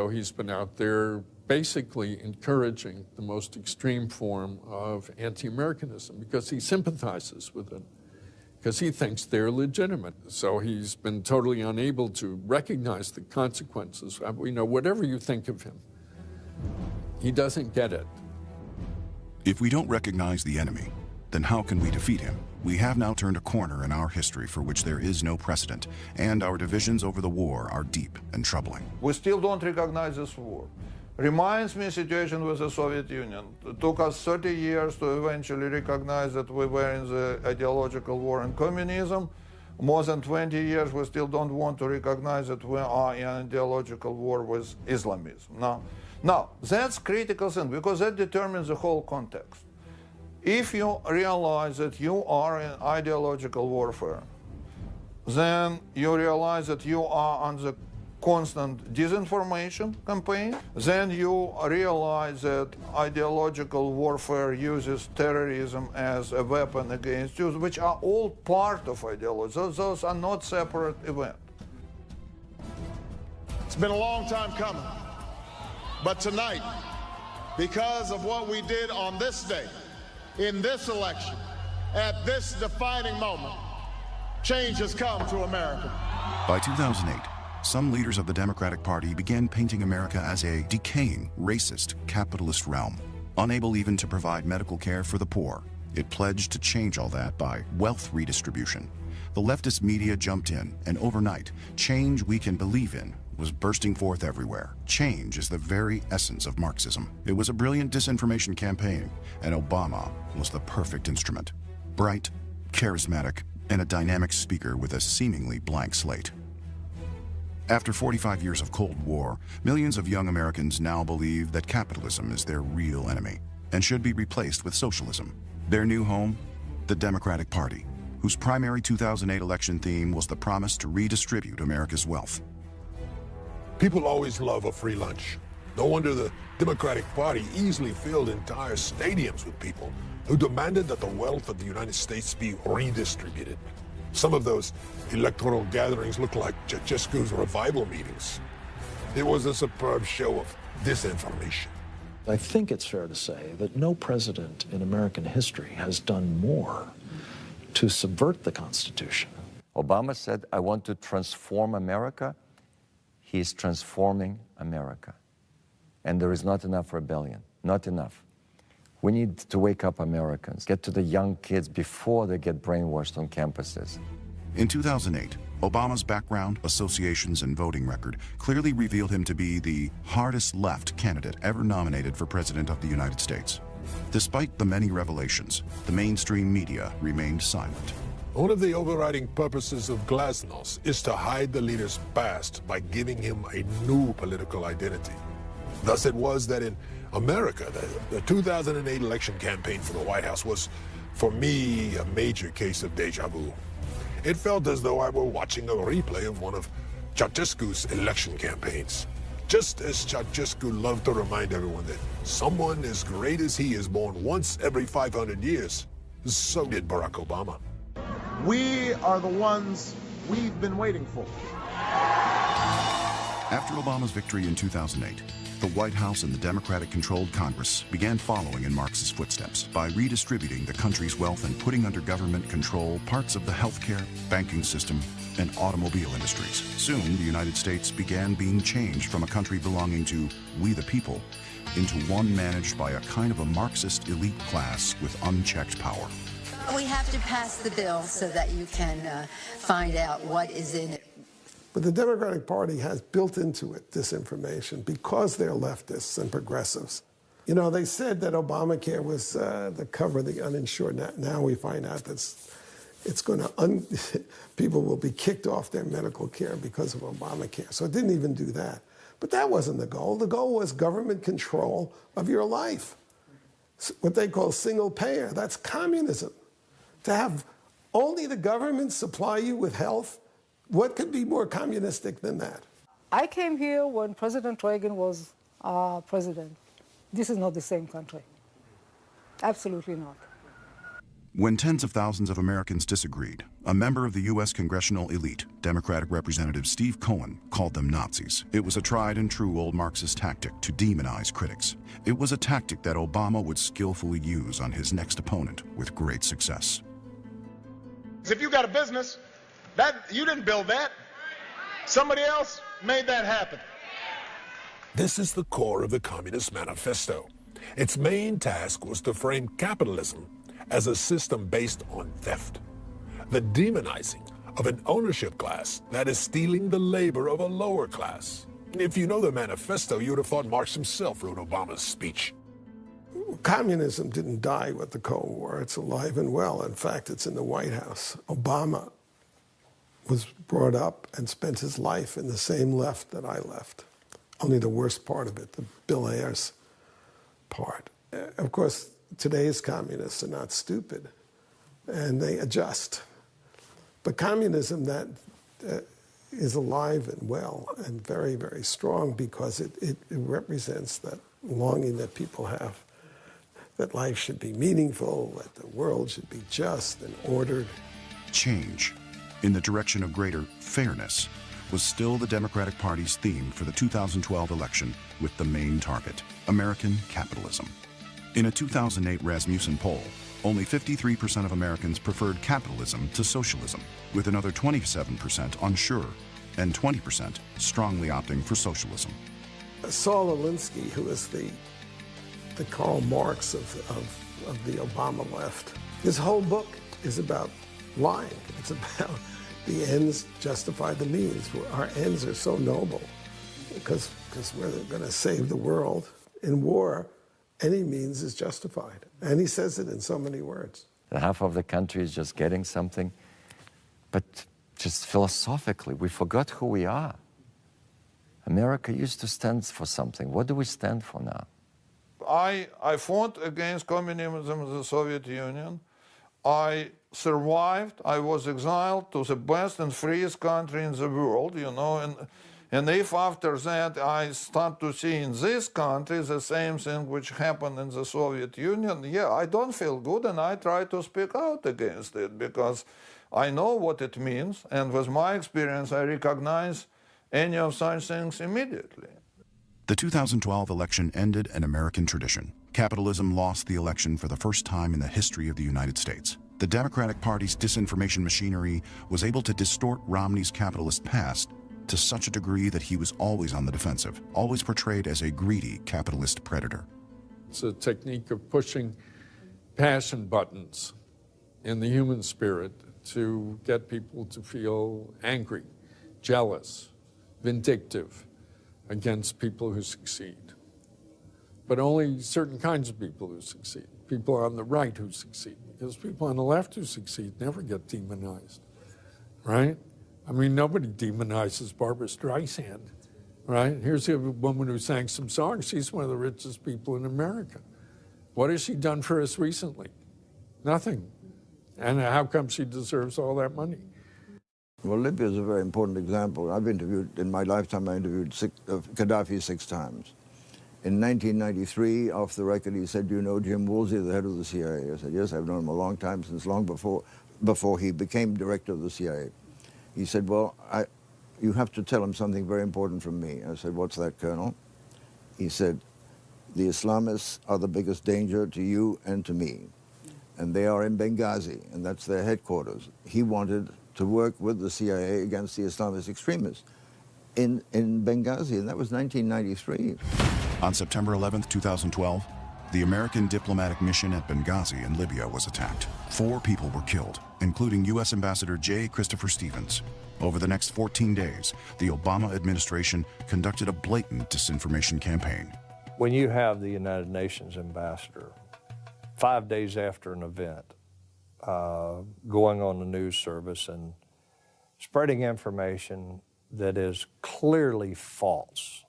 he's been out there basically encouraging the most extreme form of anti-Americanism because he sympathizes with it, because he thinks they're legitimate. So he's been totally unable to recognize the consequences. Whatever you think of him, he doesn't get it. If we don't recognize the enemy, then how can we defeat him? We have now turned a corner in our history for which there is no precedent, and our divisions over the war are deep and troubling. We still don't recognize this war. Reminds me of the situation with the Soviet Union. It took us 30 years to eventually recognize that we were in the ideological war in communism. More than 20 years, we still don't want to recognize that we are in an ideological war with Islamism. Now, that's critical thing, because that determines the whole context. If you realize that you are in ideological warfare, then you realize that you are on the constant disinformation campaign. Then you realize that ideological warfare uses terrorism as a weapon against you, which are all part of ideology. Those are not separate events. It's been a long time coming, but tonight, because of what we did on this day, in this election, at this defining moment, change has come to America. By 2008, some leaders of the Democratic Party began painting America as a decaying, racist, capitalist realm, unable even to provide medical care for the poor. It pledged to change all that by wealth redistribution. The leftist media jumped in, and overnight, change we can believe in was bursting forth everywhere. Change is the very essence of Marxism. It was a brilliant disinformation campaign, and Obama was the perfect instrument. Bright, charismatic, and a dynamic speaker with a seemingly blank slate. After 45 years of Cold War, millions of young Americans now believe that capitalism is their real enemy and should be replaced with socialism. Their new home, the Democratic Party, whose primary 2008 election theme was the promise to redistribute America's wealth. People always love a free lunch. No wonder the Democratic Party easily filled entire stadiums with people who demanded that the wealth of the United States be redistributed. Some of those electoral gatherings looked like Ceausescu's revival meetings. It was a superb show of disinformation. I think it's fair to say that no president in American history has done more to subvert the Constitution. Obama said, I want to transform America. He is transforming America. And there is not enough rebellion, not enough. We need to wake up Americans, get to the young kids before they get brainwashed on campuses. In 2008, Obama's background, associations, and voting record clearly revealed him to be the hardest left candidate ever nominated for President of the United States. Despite the many revelations, the mainstream media remained silent. One of the overriding purposes of glasnost is to hide the leader's past by giving him a new political identity. Thus it was that in America, the 2008 election campaign for the White House was, for me, a major case of deja vu. It felt as though I were watching a replay of one of Ceausescu's election campaigns. Just as Ceausescu loved to remind everyone that someone as great as he is born once every 500 years, so did Barack Obama. We are the ones we've been waiting for. After Obama's victory in 2008, the White House and the Democratic-controlled Congress began following in Marx's footsteps by redistributing the country's wealth and putting under government control parts of the healthcare, banking system, and automobile industries. Soon, the United States began being changed from a country belonging to we the people into one managed by a kind of a Marxist elite class with unchecked power. We have to pass the bill so that you can find out what is in it. But the Democratic Party has built into it disinformation because they're leftists and progressives. You know, they said that Obamacare was to cover the uninsured. Now we find out that it's going to, people will be kicked off their medical care because of Obamacare. So it didn't even do that. But that wasn't the goal. The goal was government control of your life. What they call single payer. That's communism. To have only the government supply you with health, what could be more communistic than that? I came here when President Reagan was president. This is not the same country. Absolutely not. When tens of thousands of Americans disagreed, a member of the U.S. congressional elite, Democratic Representative Steve Cohen, called them Nazis. It was a tried and true old Marxist tactic to demonize critics. It was a tactic that Obama would skillfully use on his next opponent with great success. If you got a business, you didn't build that. Somebody else made that happen. This is the core of the Communist Manifesto. Its main task was to frame capitalism as a system based on theft, the demonizing of an ownership class that is stealing the labor of a lower class. If you know the manifesto, you would have thought Marx himself wrote Obama's speech. Communism didn't die with the Cold War. It's alive and well. In fact, it's in the White House. Obama was brought up and spent his life in the same left that I left. Only the worst part of it, the Bill Ayers part. Of course, today's communists are not stupid, and they adjust. But communism that is alive and well and very, very strong because it represents that longing that people have, that life should be meaningful, that the world should be just and ordered. Change in the direction of greater fairness was still the Democratic Party's theme for the 2012 election, with the main target, American capitalism. In a 2008 Rasmussen poll, only 53% of Americans preferred capitalism to socialism, with another 27% unsure and 20% strongly opting for socialism. Saul Alinsky, who is the Karl Marx of the Obama left, his whole book is about lying. It's about the ends justify the means. Our ends are so noble because we're going to save the world. In war, any means is justified. And he says it in so many words. Half of the country is just getting something, but just philosophically, we forgot who we are. America used to stand for something. What do we stand for now? I fought against communism in the Soviet Union. I survived. I was exiled to the best and freest country in the world, you know, and if after that I start to see in this country the same thing which happened in the Soviet Union, yeah, I don't feel good, and I try to speak out against it, because I know what it means, and with my experience, I recognize any of such things immediately. The 2012 election ended an American tradition. Capitalism lost the election for the first time in the history of the United States. The Democratic Party's disinformation machinery was able to distort Romney's capitalist past to such a degree that he was always on the defensive, always portrayed as a greedy capitalist predator. It's a technique of pushing passion buttons in the human spirit to get people to feel angry, jealous, vindictive against people who succeed. But only certain kinds of people who succeed, people on the right who succeed, because people on the left who succeed never get demonized, right? I mean, nobody demonizes Barbra Streisand, right? Here's a woman who sang some songs. She's one of the richest people in America. What has she done for us recently? Nothing. And how come she deserves all that money? Well, Libya is a very important example. I've interviewed, in my lifetime, I interviewed Gaddafi 6 times. In 1993, off the record, he said, "Do you know Jim Woolsey, the head of the CIA?" I said, "Yes, I've known him a long time, since long before he became director of the CIA." He said, "Well, you have to tell him something very important from me." I said, "What's that, Colonel?" He said, "The Islamists are the biggest danger to you and to me. And they are in Benghazi, and that's their headquarters." He wanted to work with the CIA against the Islamist extremists in Benghazi, and that was 1993. On September 11, 2012, the American diplomatic mission at Benghazi in Libya was attacked. 4 people were killed, including U.S. Ambassador J. Christopher Stevens. Over the next 14 days, the Obama administration conducted a blatant disinformation campaign. When you have the United Nations ambassador 5 days after an event, going on the news service and spreading information that is clearly false,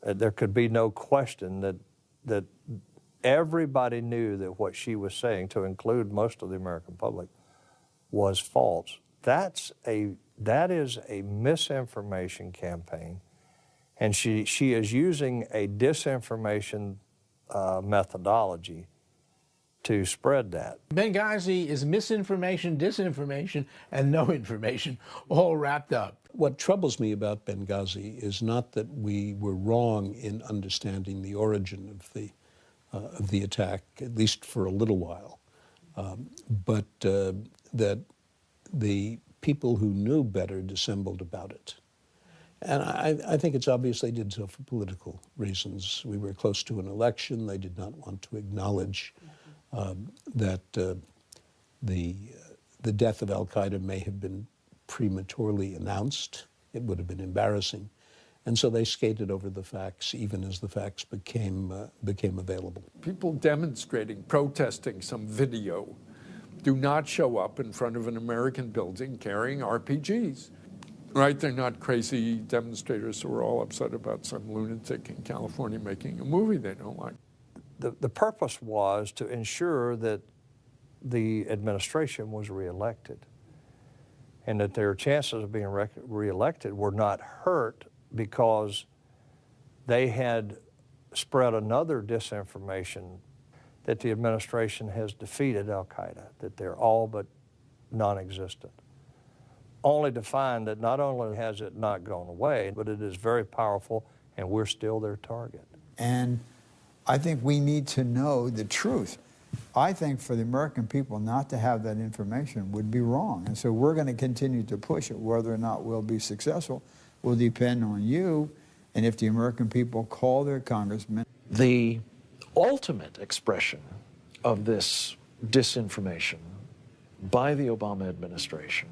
there could be no question that everybody knew that what she was saying, to include most of the American public, was false. That is a misinformation campaign, and she is using a disinformation methodology to spread that. Benghazi is misinformation, disinformation, and no information all wrapped up. What troubles me about Benghazi is not that we were wrong in understanding the origin of the attack, at least for a little while, but that the people who knew better dissembled about it. And I think it's obvious they did so for political reasons. We were close to an election. They did not want to acknowledge that the death of al-Qaeda may have been prematurely announced. It would have been embarrassing. And so they skated over the facts, even as the facts became available. People demonstrating, protesting some video do not show up in front of an American building carrying RPGs, right? They're not crazy demonstrators who are all upset about some lunatic in California making a movie they don't like. The purpose was to ensure that the administration was reelected and that their chances of being reelected were not hurt because they had spread another disinformation that the administration has defeated al-Qaeda, that they're all but non-existent, only to find that not only has it not gone away, but it is very powerful and we're still their target. And I think we need to know the truth. I think for the American people not to have that information would be wrong. And so we're going to continue to push it. Whether or not we'll be successful will depend on you and if the American people call their congressmen. The ultimate expression of this disinformation by the Obama administration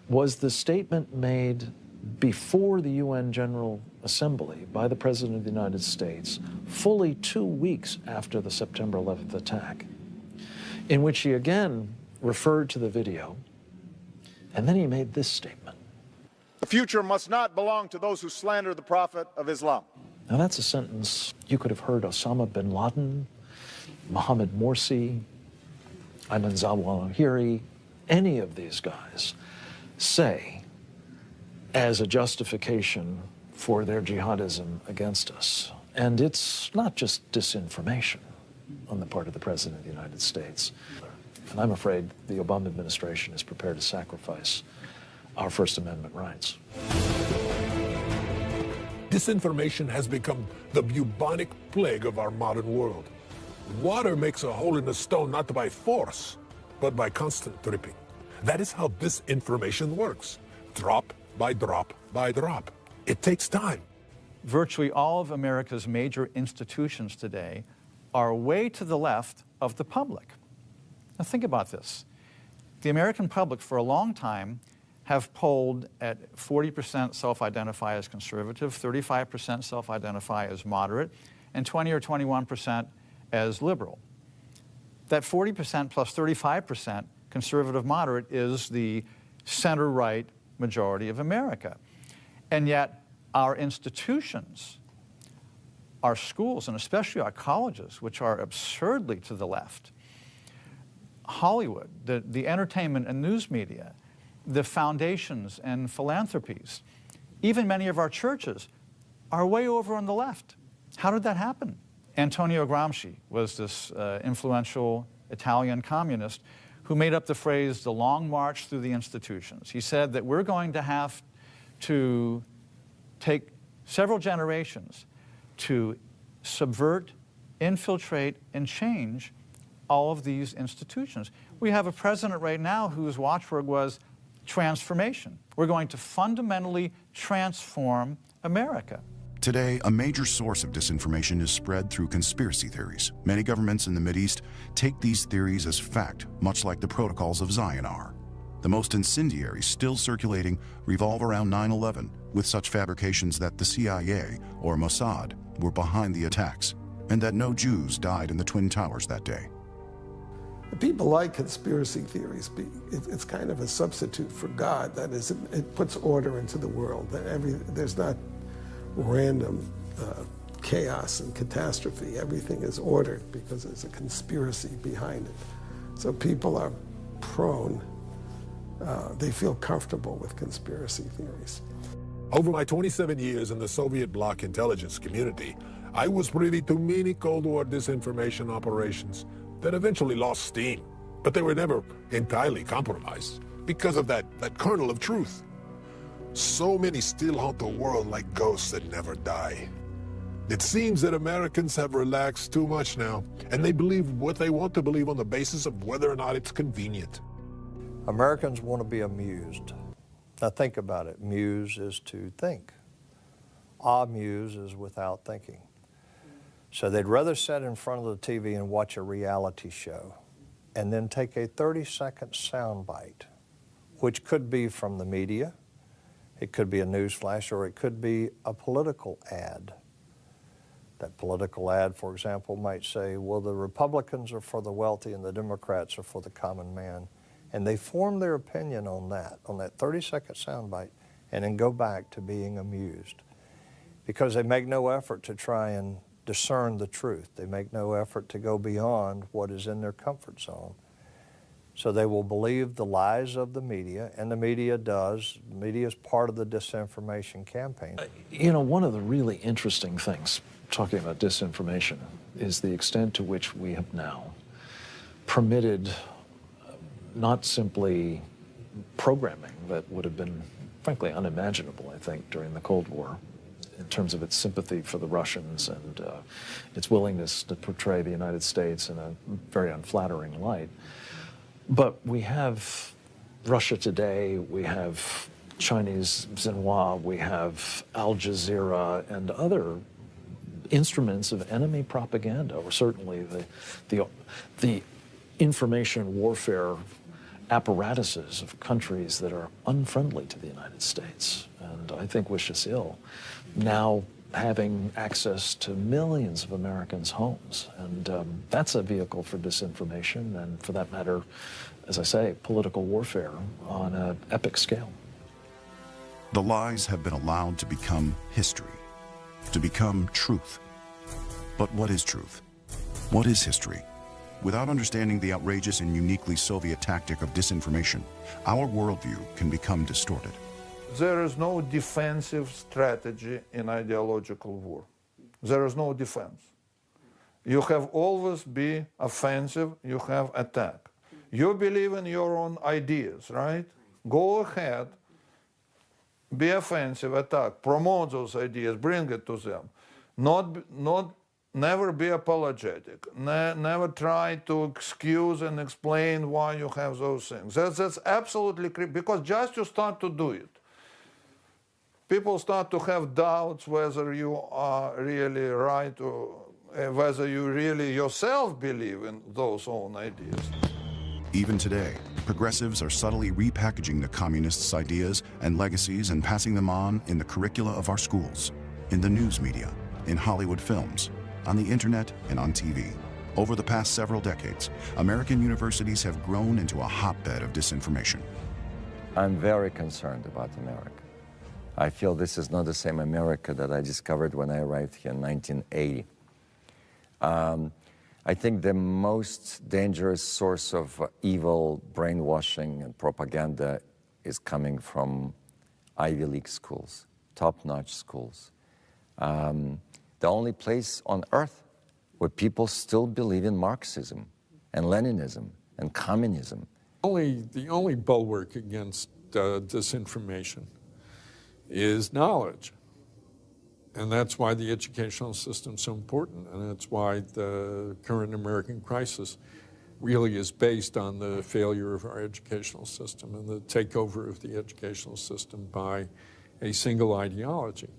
was the statement made before the UN General Assembly by the President of the United States, fully 2 weeks after the September 11th attack, in which he again referred to the video, and then he made this statement. The future must not belong to those who slander the Prophet of Islam. Now that's a sentence you could have heard Osama bin Laden, Mohammed Morsi, Ayman Zawahiri, any of these guys say as a justification for their jihadism against us. And it's not just disinformation on the part of the President of the United States. And I'm afraid the Obama administration is prepared to sacrifice our First Amendment rights. Disinformation has become the bubonic plague of our modern world. Water makes a hole in the stone not by force, but by constant dripping. That is how disinformation works. Drop by drop by drop. It takes time. Virtually all of America's major institutions today are way to the left of the public. Now think about this. The American public for a long time have polled at 40% self-identify as conservative, 35% self-identify as moderate, and 20 or 21% as liberal. That 40% plus 35% conservative moderate is the center-right majority of America. And yet our institutions, our schools, and especially our colleges, which are absurdly to the left, Hollywood, the entertainment and news media, the foundations and philanthropies, even many of our churches are way over on the left. How did that happen? Antonio Gramsci was this influential Italian communist who made up the phrase, the long march through the institutions. He said that we're going to have to take several generations to subvert, infiltrate, and change all of these institutions. We have a president right now whose watchword was transformation. We're going to fundamentally transform America. Today, a major source of disinformation is spread through conspiracy theories. Many governments in the Mideast take these theories as fact, much like the protocols of Zion are. The most incendiary still circulating revolve around 9/11, with such fabrications that the CIA or Mossad were behind the attacks, and that no Jews died in the Twin Towers that day. People like conspiracy theories. It's kind of a substitute for God. That is, it puts order into the world. There's not random chaos and catastrophe. Everything is ordered because there's a conspiracy behind it. So people are prone, they feel comfortable with conspiracy theories. Over my 27 years in the Soviet bloc intelligence community, I was privy to many Cold War disinformation operations that eventually lost steam, but they were never entirely compromised because of that kernel of truth. So many still haunt the world like ghosts that never die. It seems that Americans have relaxed too much now, and they believe what they want to believe on the basis of whether or not it's convenient. Americans want to be amused. Now think about it. Muse is to think. Amuse is without thinking. So they'd rather sit in front of the TV and watch a reality show and then take a 30-second soundbite, which could be from the media, it could be a news flash, or it could be a political ad. That political ad, for example, might say, well, the Republicans are for the wealthy and the Democrats are for the common man. And they form their opinion on that 30-second soundbite, and then go back to being amused. Because they make no effort to try and discern the truth. They make no effort to go beyond what is in their comfort zone. So they will believe the lies of the media, and the media does. The media is part of the disinformation campaign. You know, one of the really interesting things, talking about disinformation, is the extent to which we have now permitted not simply programming that would have been, frankly, unimaginable, I think, during the Cold War, in terms of its sympathy for the Russians and its willingness to portray the United States in a very unflattering light. But we have Russia Today, we have Chinese Xinhua, we have Al Jazeera, and other instruments of enemy propaganda, or certainly the information warfare apparatuses of countries that are unfriendly to the United States, and I think wish us ill, now having access to millions of Americans' homes. And that's a vehicle for disinformation and, for that matter, as I say, political warfare on an epic scale. The lies have been allowed to become history, to become truth. But what is truth? What is history? Without understanding the outrageous and uniquely Soviet tactic of disinformation, our worldview can become distorted. There is no defensive strategy in ideological war. There is no defense. You have always be offensive, you have attack. You believe in your own ideas, right? Go ahead, be offensive, attack, promote those ideas, bring it to them. Never be apologetic. Never try to excuse and explain why you have those things. That's absolutely because just you start to do it, people start to have doubts whether you are really right or whether you really yourself believe in those own ideas. Even today, progressives are subtly repackaging the communists' ideas and legacies and passing them on in the curricula of our schools, in the news media, in Hollywood films, on the internet, and on TV. Over the past several decades, American universities have grown into a hotbed of disinformation. I'm very concerned about America. I feel this is not the same America that I discovered when I arrived here in 1980. I think the most dangerous source of evil brainwashing and propaganda is coming from Ivy League schools, top-notch schools. The only place on earth where people still believe in Marxism and Leninism and communism. The only bulwark against disinformation is knowledge. And that's why the educational system is so important, and that's why the current American crisis really is based on the failure of our educational system and the takeover of the educational system by a single ideology.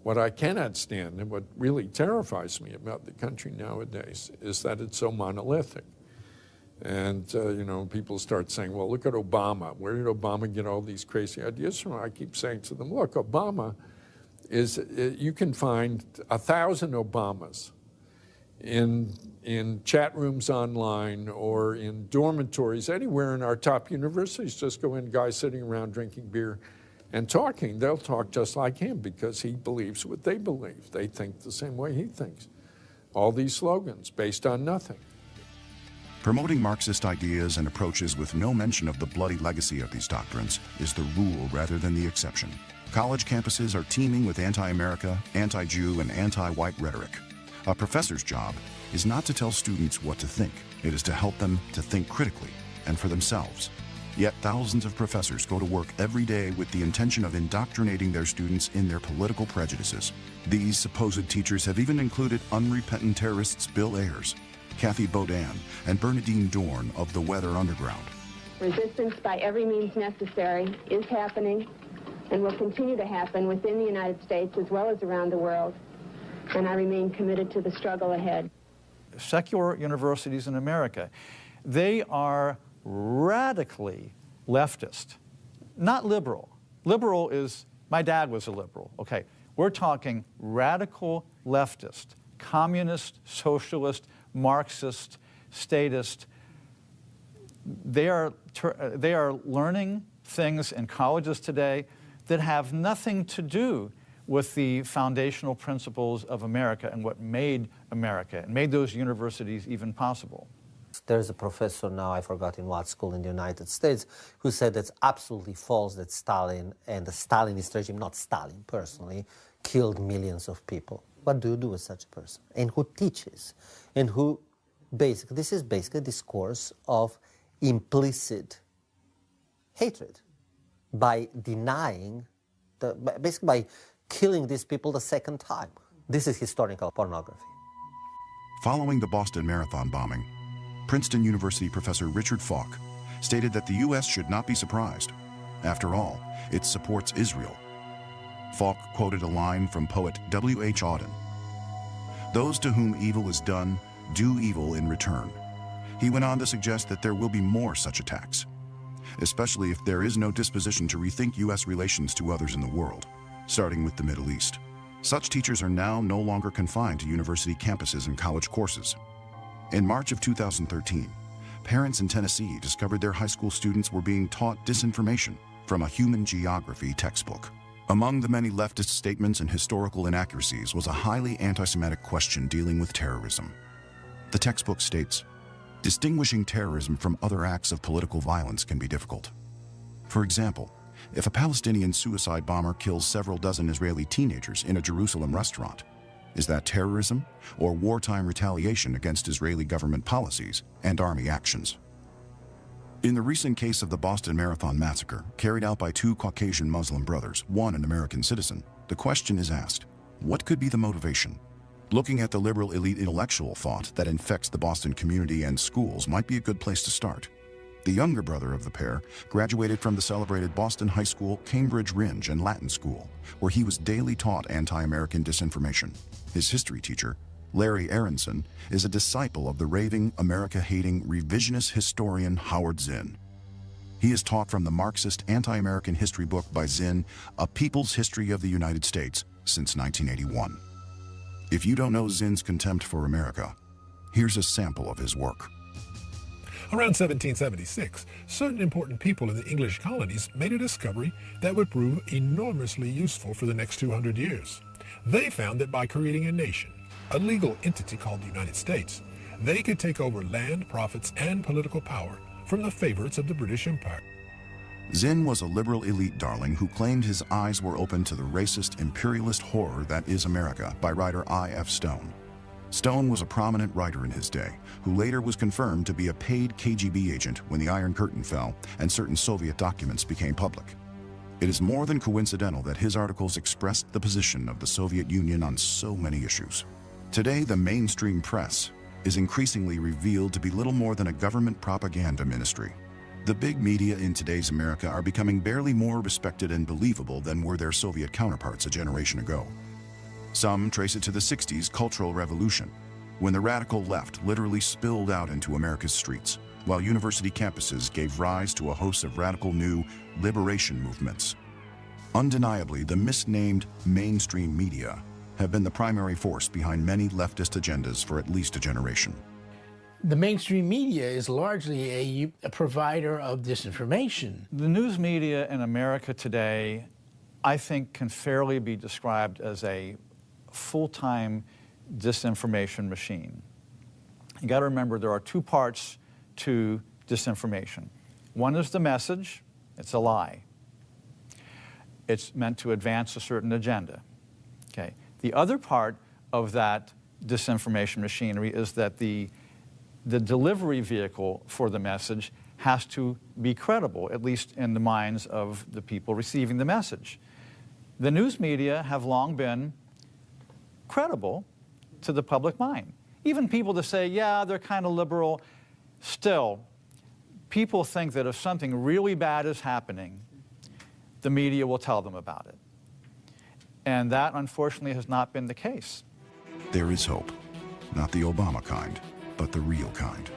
What I cannot stand and what really terrifies me about the country nowadays is that it's so monolithic. And, you know, people start saying, well, look at Obama. Where did Obama get all these crazy ideas from? I keep saying to them, look, Obama is, you can find 1,000 Obamas in chat rooms online or in dormitories, anywhere in our top universities. Just go in, guys sitting around drinking beer and talking. They'll talk just like him because he believes what they believe. They think the same way he thinks. All these slogans based on nothing. Promoting Marxist ideas and approaches with no mention of the bloody legacy of these doctrines is the rule rather than the exception. College campuses are teeming with anti-America, anti-Jew, and anti-white rhetoric. A professor's job is not to tell students what to think. It is to help them to think critically and for themselves. Yet thousands of professors go to work every day with the intention of indoctrinating their students in their political prejudices. These supposed teachers have even included unrepentant terrorists Bill Ayers, Kathy Bodan, and Bernadine Dorn of the Weather Underground. Resistance by every means necessary is happening and will continue to happen within the United States as well as around the world, and I remain committed to the struggle ahead. Secular universities in America, they are radically leftist, not liberal. Liberal is, my dad was a liberal, okay. We're talking radical leftist, communist, socialist, Marxist, statist. They are learning things in colleges today that have nothing to do with the foundational principles of America and what made America and made those universities even possible. There's a professor now, I forgot in what school in the United States, who said it's absolutely false that Stalin and the Stalinist regime, not Stalin personally, killed millions of people. What do you do with such a person? And who teaches? And who basically, this is basically a discourse of implicit hatred by denying, basically by killing these people the second time. This is historical pornography. Following the Boston Marathon bombing, Princeton University professor Richard Falk stated that the U.S. should not be surprised. After all, it supports Israel. Falk quoted a line from poet W.H. Auden. "Those to whom evil is done, do evil in return." He went on to suggest that there will be more such attacks, especially if there is no disposition to rethink U.S. relations to others in the world, starting with the Middle East. Such teachers are now no longer confined to university campuses and college courses. In March of 2013, parents in Tennessee discovered their high school students were being taught disinformation from a human geography textbook. Among the many leftist statements and historical inaccuracies was a highly anti-Semitic question dealing with terrorism. The textbook states, "Distinguishing terrorism from other acts of political violence can be difficult. For example, if a Palestinian suicide bomber kills several dozen Israeli teenagers in a Jerusalem restaurant, is that terrorism or wartime retaliation against Israeli government policies and army actions?" In the recent case of the Boston Marathon massacre, carried out by two Caucasian Muslim brothers, one an American citizen, the question is asked, what could be the motivation? Looking at the liberal elite intellectual thought that infects the Boston community and schools might be a good place to start. The younger brother of the pair graduated from the celebrated Boston High School, Cambridge Ringe and Latin School, where he was daily taught anti-American disinformation. His history teacher, Larry Aronson, is a disciple of the raving, America-hating, revisionist historian Howard Zinn. He is taught from the Marxist anti-American history book by Zinn, A People's History of the United States, since 1981. If you don't know Zinn's contempt for America, here's a sample of his work. Around 1776, certain important people in the English colonies made a discovery that would prove enormously useful for the next 200 years. They found that by creating a nation, a legal entity called the United States, they could take over land, profits, and political power from the favorites of the British Empire. Zinn was a liberal elite darling who claimed his eyes were open to the racist, imperialist horror that is America by writer I.F. Stone. Stone was a prominent writer in his day, who later was confirmed to be a paid KGB agent when the Iron Curtain fell and certain Soviet documents became public. It is more than coincidental that his articles expressed the position of the Soviet Union on so many issues. Today, the mainstream press is increasingly revealed to be little more than a government propaganda ministry. The big media in today's America are becoming barely more respected and believable than were their Soviet counterparts a generation ago. Some trace it to the 60s cultural revolution, when the radical left literally spilled out into America's streets, while university campuses gave rise to a host of radical new liberation movements. Undeniably, the misnamed mainstream media have been the primary force behind many leftist agendas for at least a generation. The mainstream media is largely a provider of disinformation. The news media in America today, I think, can fairly be described as a full-time disinformation machine. You got to remember there are two parts to disinformation. One is the message, it's a lie. It's meant to advance a certain agenda. Okay. The other part of that disinformation machinery is that the delivery vehicle for the message has to be credible, at least in the minds of the people receiving the message. The news media have long been credible to the public mind. Even people that say, yeah, they're kind of liberal, still, people think that if something really bad is happening, the media will tell them about it. And that, unfortunately, has not been the case. There is hope. Not the Obama kind, but the real kind.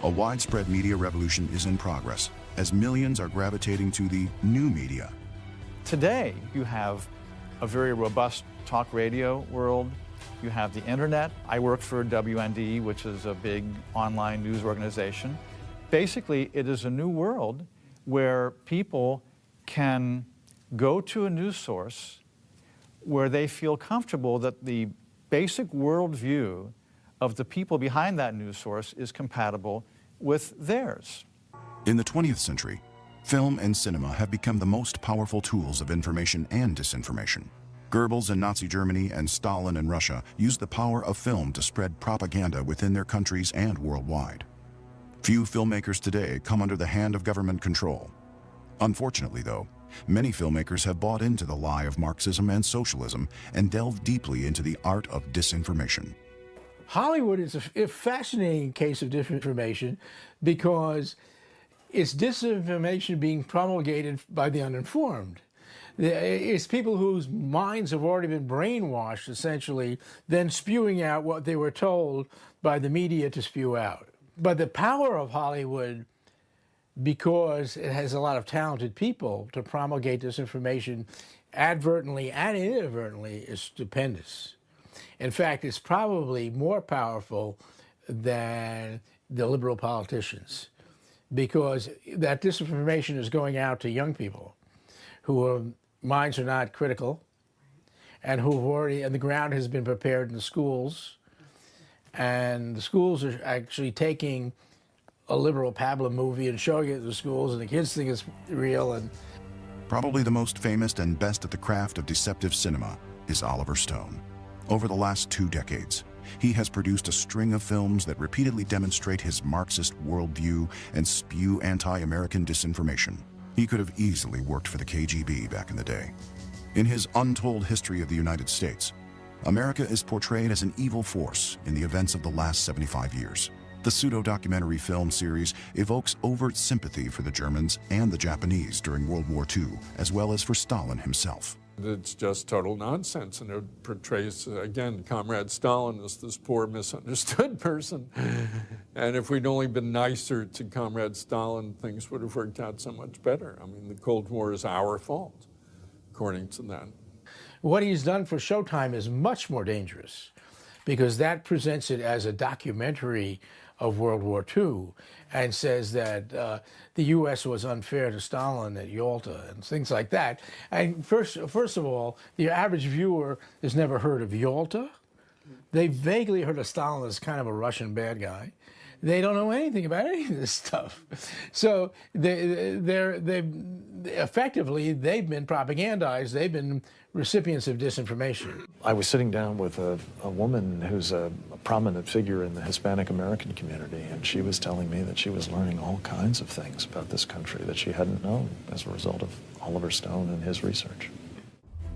A widespread media revolution is in progress, as millions are gravitating to the new media. Today, you have a very robust talk radio world. You have the internet. I work for WND, which is a big online news organization. Basically, it is a new world where people can go to a news source where they feel comfortable that the basic worldview of the people behind that news source is compatible with theirs. In the 20th century, film and cinema have become the most powerful tools of information and disinformation. Goebbels in Nazi Germany and Stalin in Russia used the power of film to spread propaganda within their countries and worldwide. Few filmmakers today come under the hand of government control. Unfortunately, though, many filmmakers have bought into the lie of Marxism and socialism and delved deeply into the art of disinformation. Hollywood is a fascinating case of disinformation because it's disinformation being promulgated by the uninformed. It's people whose minds have already been brainwashed, essentially, then spewing out what they were told by the media to spew out. But the power of Hollywood, because it has a lot of talented people to promulgate this information advertently and inadvertently, is stupendous. In fact, it's probably more powerful than the liberal politicians, because that disinformation is going out to young people whose minds are not critical and and the ground has been prepared in the schools, and the schools are actually taking a liberal pablum movie and showing it to the schools, and the kids think it's real. And probably the most famous and best at the craft of deceptive cinema is Oliver Stone. Over the last 2 decades, he has produced a string of films that repeatedly demonstrate his Marxist worldview and spew anti-American disinformation. He could have easily worked for the KGB back in the day. In his Untold History of the United States, America is portrayed as an evil force in the events of the last 75 years. The pseudo-documentary film series evokes overt sympathy for the Germans and the Japanese during World War II, as well as for Stalin himself. It's just total nonsense, and it portrays, again, Comrade Stalin as this poor, misunderstood person. And if we'd only been nicer to Comrade Stalin, things would have worked out so much better. I mean, the Cold War is our fault, according to that. What he's done for Showtime is much more dangerous, because that presents it as a documentary of World War II and says that the U.S. was unfair to Stalin at Yalta and things like that. And first of all, the average viewer has never heard of Yalta. They vaguely heard of Stalin as kind of a Russian bad guy. They don't know anything about any of this stuff. So they've effectively been propagandized. They've been recipients of disinformation. I was sitting down with a woman who's a prominent figure in the Hispanic American community, and she was telling me that she was learning all kinds of things about this country that she hadn't known as a result of Oliver Stone and his research.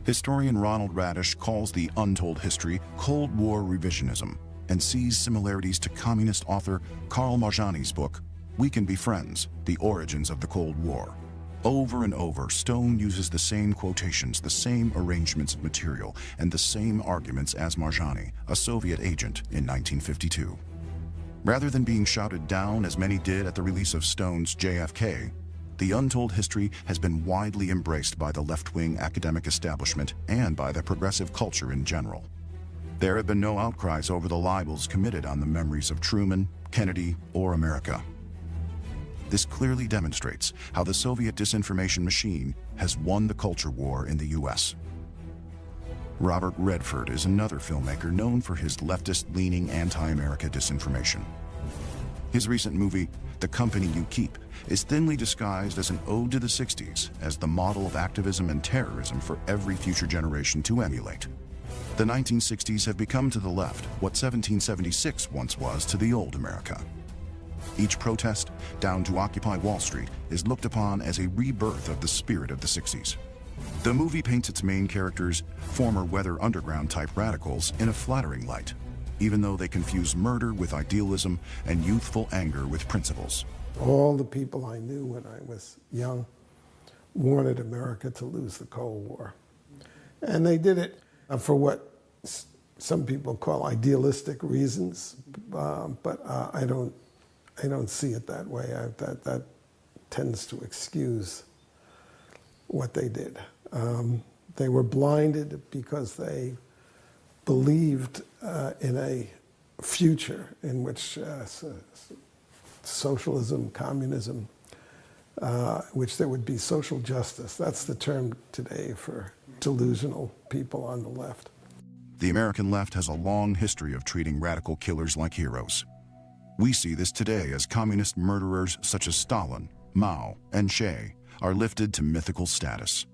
Historian Ronald Radish calls the Untold History Cold War revisionism and sees similarities to communist author Karl Marjani's book, We Can Be Friends, The Origins of the Cold War. Over and over, Stone uses the same quotations, the same arrangements of material, and the same arguments as Marjani, a Soviet agent in 1952. Rather than being shouted down as many did at the release of Stone's JFK, the Untold History has been widely embraced by the left-wing academic establishment and by the progressive culture in general. There have been no outcries over the libels committed on the memories of Truman, Kennedy, or America. This clearly demonstrates how the Soviet disinformation machine has won the culture war in the U.S. Robert Redford is another filmmaker known for his leftist-leaning anti-America disinformation. His recent movie, The Company You Keep, is thinly disguised as an ode to the 60s as the model of activism and terrorism for every future generation to emulate. The 1960s have become to the left what 1776 once was to the old America. Each protest, down to Occupy Wall Street, is looked upon as a rebirth of the spirit of the 60s. The movie paints its main characters, former Weather Underground-type radicals, in a flattering light, even though they confuse murder with idealism and youthful anger with principles. All the people I knew when I was young wanted America to lose the Cold War. And they did it for what some people call idealistic reasons, but I don't see it that way. That tends to excuse what they did. They were blinded because they believed in a future in which socialism, communism, which there would be social justice. That's the term today for delusional people on the left. The American left has a long history of treating radical killers like heroes. We see this today as communist murderers such as Stalin, Mao, and Che are lifted to mythical status.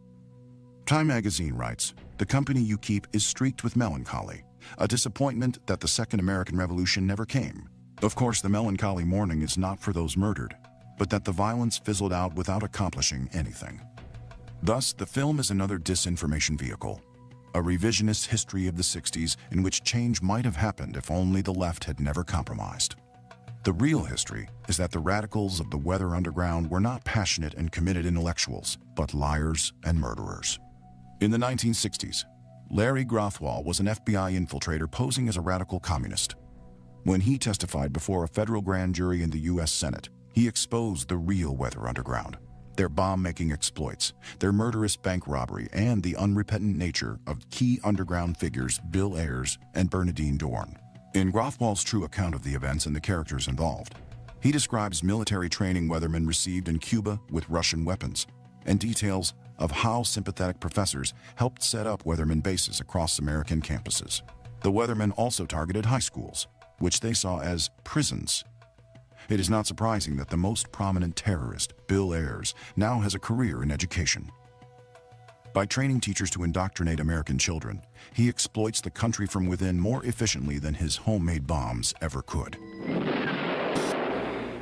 Time magazine writes, "The company you keep is streaked with melancholy, a disappointment that the Second American Revolution never came. Of course, the melancholy mourning is not for those murdered, but that the violence fizzled out without accomplishing anything." Thus, the film is another disinformation vehicle, a revisionist history of the 60s in which change might have happened if only the left had never compromised. The real history is that the radicals of the Weather Underground were not passionate and committed intellectuals, but liars and murderers. In the 1960s, Larry Grothwall was an FBI infiltrator posing as a radical communist. When he testified before a federal grand jury in the U.S. Senate, he exposed the real Weather Underground, their bomb-making exploits, their murderous bank robbery, and the unrepentant nature of key underground figures Bill Ayers and Bernadine Dorn. In Grothwall's true account of the events and the characters involved, he describes military training weathermen received in Cuba with Russian weapons, and details of how sympathetic professors helped set up weathermen bases across American campuses. The weathermen also targeted high schools, which they saw as prisons. It is not surprising that the most prominent terrorist, Bill Ayers, now has a career in education. By training teachers to indoctrinate American children, he exploits the country from within more efficiently than his homemade bombs ever could.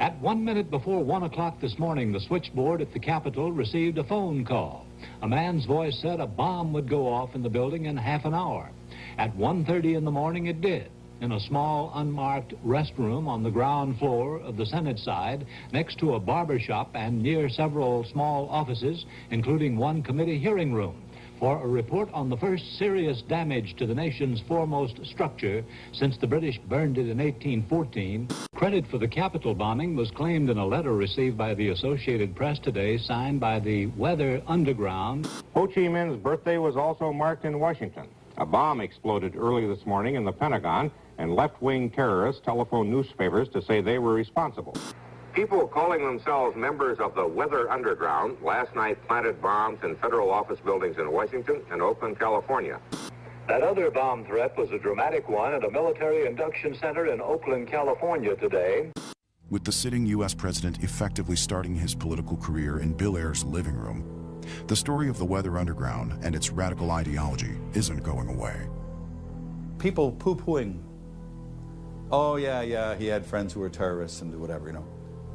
At 1 minute before 1 o'clock this morning, the switchboard at the Capitol received a phone call. A man's voice said a bomb would go off in the building in half an hour. At 1:30 in the morning, it did, in a small, unmarked restroom on the ground floor of the Senate side, next to a barber shop and near several small offices, including one committee hearing room, for a report on the first serious damage to the nation's foremost structure since the British burned it in 1814. Credit for the Capitol bombing was claimed in a letter received by the Associated Press today, signed by the Weather Underground. Ho Chi Minh's birthday was also marked in Washington. A bomb exploded early this morning in the Pentagon, and left-wing terrorists telephoned newspapers to say they were responsible. People calling themselves members of the Weather Underground last night planted bombs in federal office buildings in Washington and Oakland, California. That other bomb threat was a dramatic one at a military induction center in Oakland, California today. With the sitting U.S. president effectively starting his political career in Bill Ayer's living room, the story of the Weather Underground and its radical ideology isn't going away. People poo-pooing, oh yeah, he had friends who were terrorists and whatever, you know.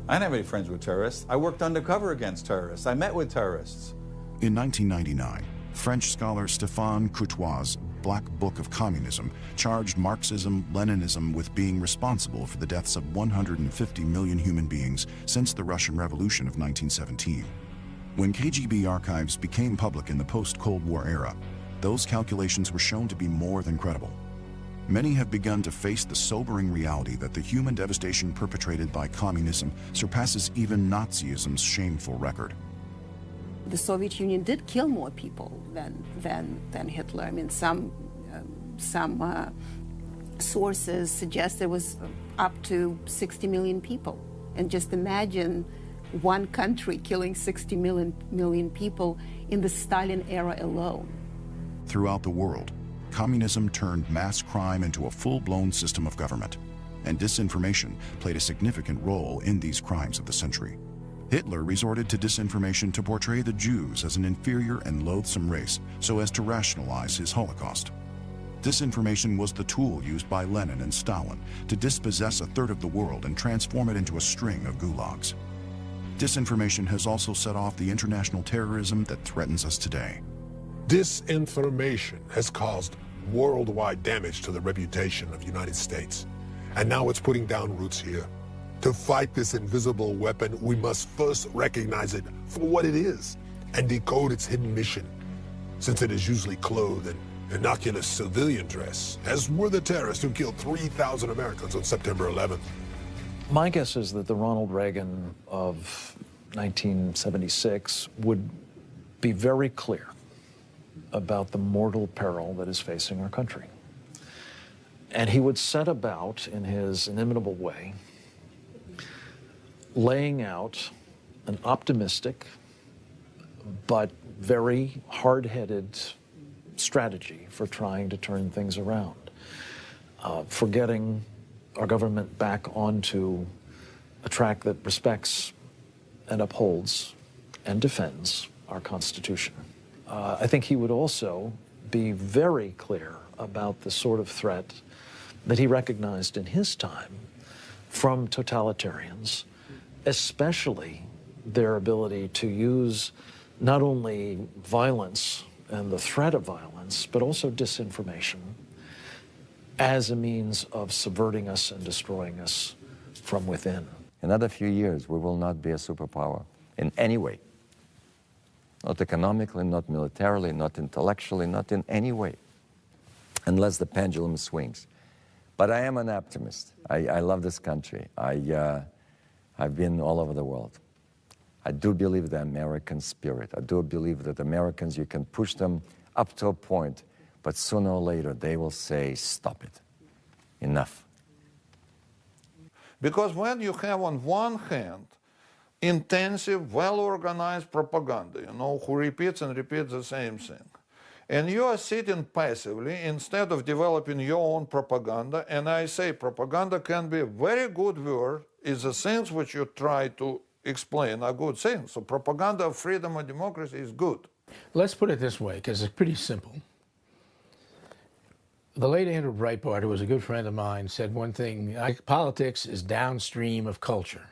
I didn't have any friends who were terrorists. I worked undercover against terrorists. I met with terrorists. In 1999, French scholar Stéphane Courtois' Black Book of Communism charged Marxism, Leninism with being responsible for the deaths of 150 million human beings since the Russian Revolution of 1917. When KGB archives became public in the post-Cold War era, those calculations were shown to be more than credible. Many have begun to face the sobering reality that the human devastation perpetrated by communism surpasses even Nazism's shameful record. The Soviet Union did kill more people than Hitler. I mean, some sources suggest there was up to 60 million people. And just imagine one country killing 60 million people in the Stalin era alone. Throughout the world, communism turned mass crime into a full-blown system of government, and disinformation played a significant role in these crimes of the century. Hitler resorted to disinformation to portray the Jews as an inferior and loathsome race so as to rationalize his Holocaust. Disinformation was the tool used by Lenin and Stalin to dispossess a third of the world and transform it into a string of gulags. Disinformation has also set off the international terrorism that threatens us today. Disinformation has caused worldwide damage to the reputation of the United States, and now it's putting down roots here. To fight this invisible weapon, we must first recognize it for what it is and decode its hidden mission, since it is usually clothed in innocuous civilian dress, as were the terrorists who killed 3,000 Americans on September 11th. My guess is that the Ronald Reagan of 1976 would be very clear about the mortal peril that is facing our country. And he would set about, in his inimitable way, laying out an optimistic but very hard-headed strategy for trying to turn things around, for getting our government back onto a track that respects and upholds and defends our Constitution. I think he would also be very clear about the sort of threat that he recognized in his time from totalitarians, especially their ability to use not only violence and the threat of violence, but also disinformation as a means of subverting us and destroying us from within. In another few years, we will not be a superpower in any way. Not economically, not militarily, not intellectually, not in any way, unless the pendulum swings. But I am an optimist. I love this country. I've been all over the world. I do believe the American spirit. I do believe that Americans, you can push them up to a point, but sooner or later they will say, stop it. Enough. Because when you have on one hand intensive, well-organized propaganda, you know, who repeats and repeats the same thing, and you are sitting passively instead of developing your own propaganda, and I say propaganda can be a very good word, is the things which you try to explain are good things. So propaganda of freedom and democracy is good. Let's put it this way, because it's pretty simple. The late Andrew Breitbart, who was a good friend of mine, said one thing: politics is downstream of culture.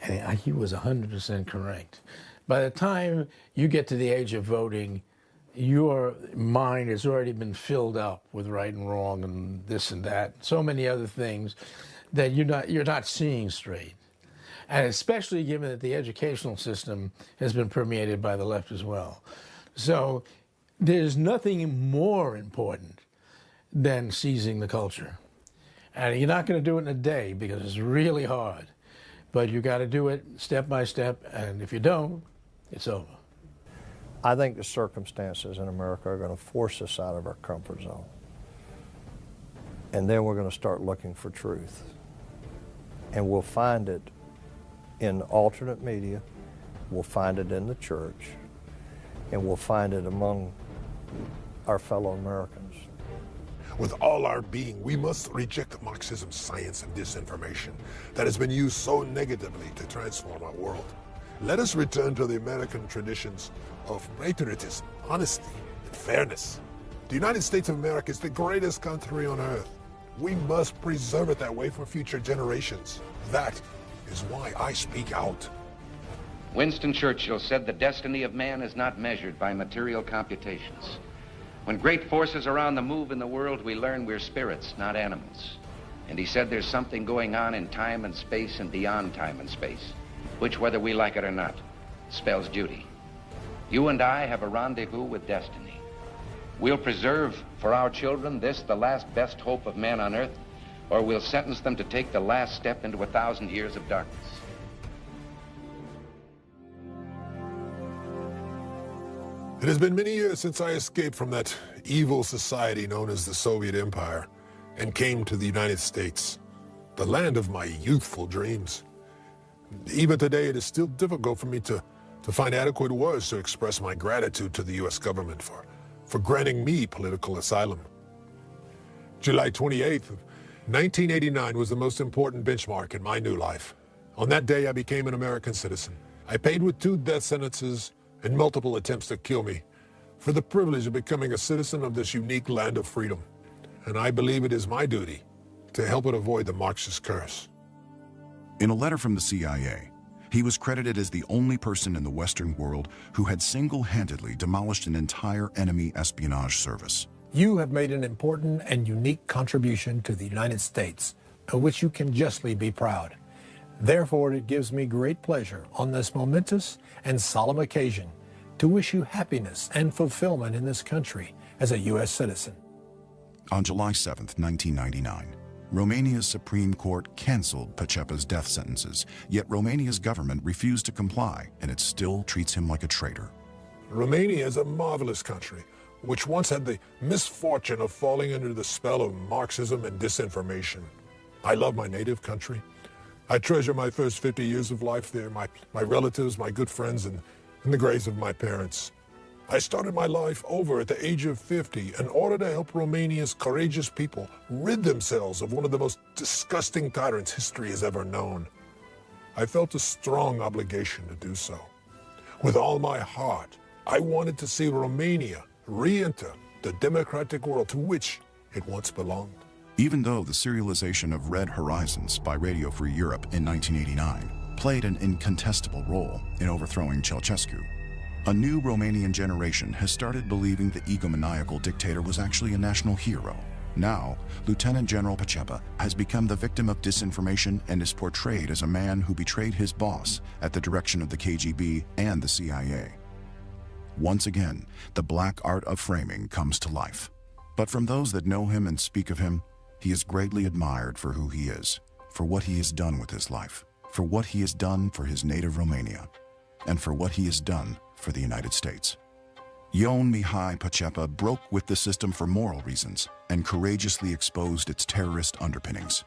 And he was 100% correct. By the time you get to the age of voting, your mind has already been filled up with right and wrong and this and that, so many other things that you're not seeing straight. And especially given that the educational system has been permeated by the left as well. So there's nothing more important than seizing the culture. And you're not going to do it in a day because it's really hard. But you got to do it step by step, and if you don't, it's over. I think the circumstances in America are going to force us out of our comfort zone. And then we're going to start looking for truth. And we'll find it in alternate media, we'll find it in the church, and we'll find it among our fellow Americans. With all our being, we must reject Marxism's science of disinformation that has been used so negatively to transform our world. Let us return to the American traditions of patriotism, honesty, and fairness. The United States of America is the greatest country on earth. We must preserve it that way for future generations. That is why I speak out. Winston Churchill said the destiny of man is not measured by material computations. When great forces are on the move in the world, we learn we're spirits, not animals. And he said there's something going on in time and space and beyond time and space, which, whether we like it or not, spells duty. You and I have a rendezvous with destiny. We'll preserve for our children this, the last best hope of man on earth, or we'll sentence them to take the last step into 1,000 years of darkness. It has been many years since I escaped from that evil society known as the Soviet Empire and came to the United States, the land of my youthful dreams. Even today, it is still difficult for me to find adequate words to express my gratitude to the U.S. government for granting me political asylum. July 28th of 1989 was the most important benchmark in my new life. On that day, I became an American citizen. I paid with 2 death sentences and multiple attempts to kill me for the privilege of becoming a citizen of this unique land of freedom. And I believe it is my duty to help it avoid the Marxist curse. In a letter from the CIA, he was credited as the only person in the Western world who had single-handedly demolished an entire enemy espionage service. You have made an important and unique contribution to the United States, of which you can justly be proud. Therefore, it gives me great pleasure on this momentous and solemn occasion to wish you happiness and fulfillment in this country as a U.S. citizen. On July 7th, 1999, Romania's Supreme Court canceled Pacepa's death sentences, yet Romania's government refused to comply, and it still treats him like a traitor. Romania is a marvelous country, which once had the misfortune of falling under the spell of Marxism and disinformation. I love my native country. I treasure my first 50 years of life there, my relatives, my good friends, and the graves of my parents. I started my life over at the age of 50 in order to help Romania's courageous people rid themselves of one of the most disgusting tyrants history has ever known. I felt a strong obligation to do so. With all my heart, I wanted to see Romania re-enter the democratic world to which it once belonged. Even though the serialization of Red Horizons by Radio Free Europe in 1989 played an incontestable role in overthrowing Ceausescu, a new Romanian generation has started believing the egomaniacal dictator was actually a national hero. Now, Lieutenant General Pacepa has become the victim of disinformation and is portrayed as a man who betrayed his boss at the direction of the KGB and the CIA. Once again, the black art of framing comes to life. But from those that know him and speak of him, he is greatly admired for who he is, for what he has done with his life, for what he has done for his native Romania, and for what he has done for the United States. Ion Mihai Pacepa broke with the system for moral reasons and courageously exposed its terrorist underpinnings.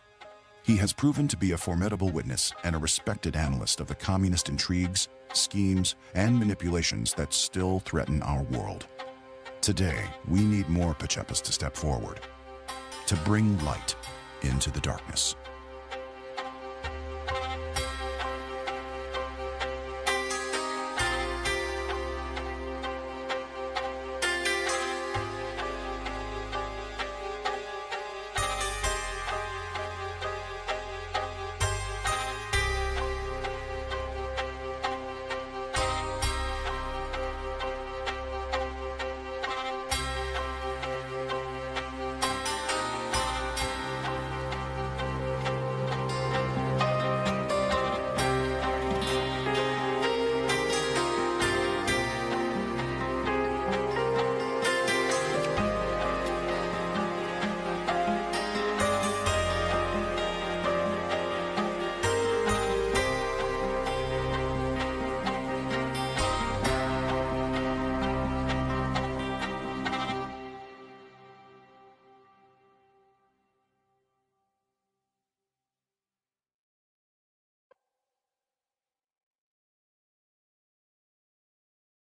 He has proven to be a formidable witness and a respected analyst of the communist intrigues, schemes, and manipulations that still threaten our world. Today, we need more Pacepas to step forward, to bring light into the darkness.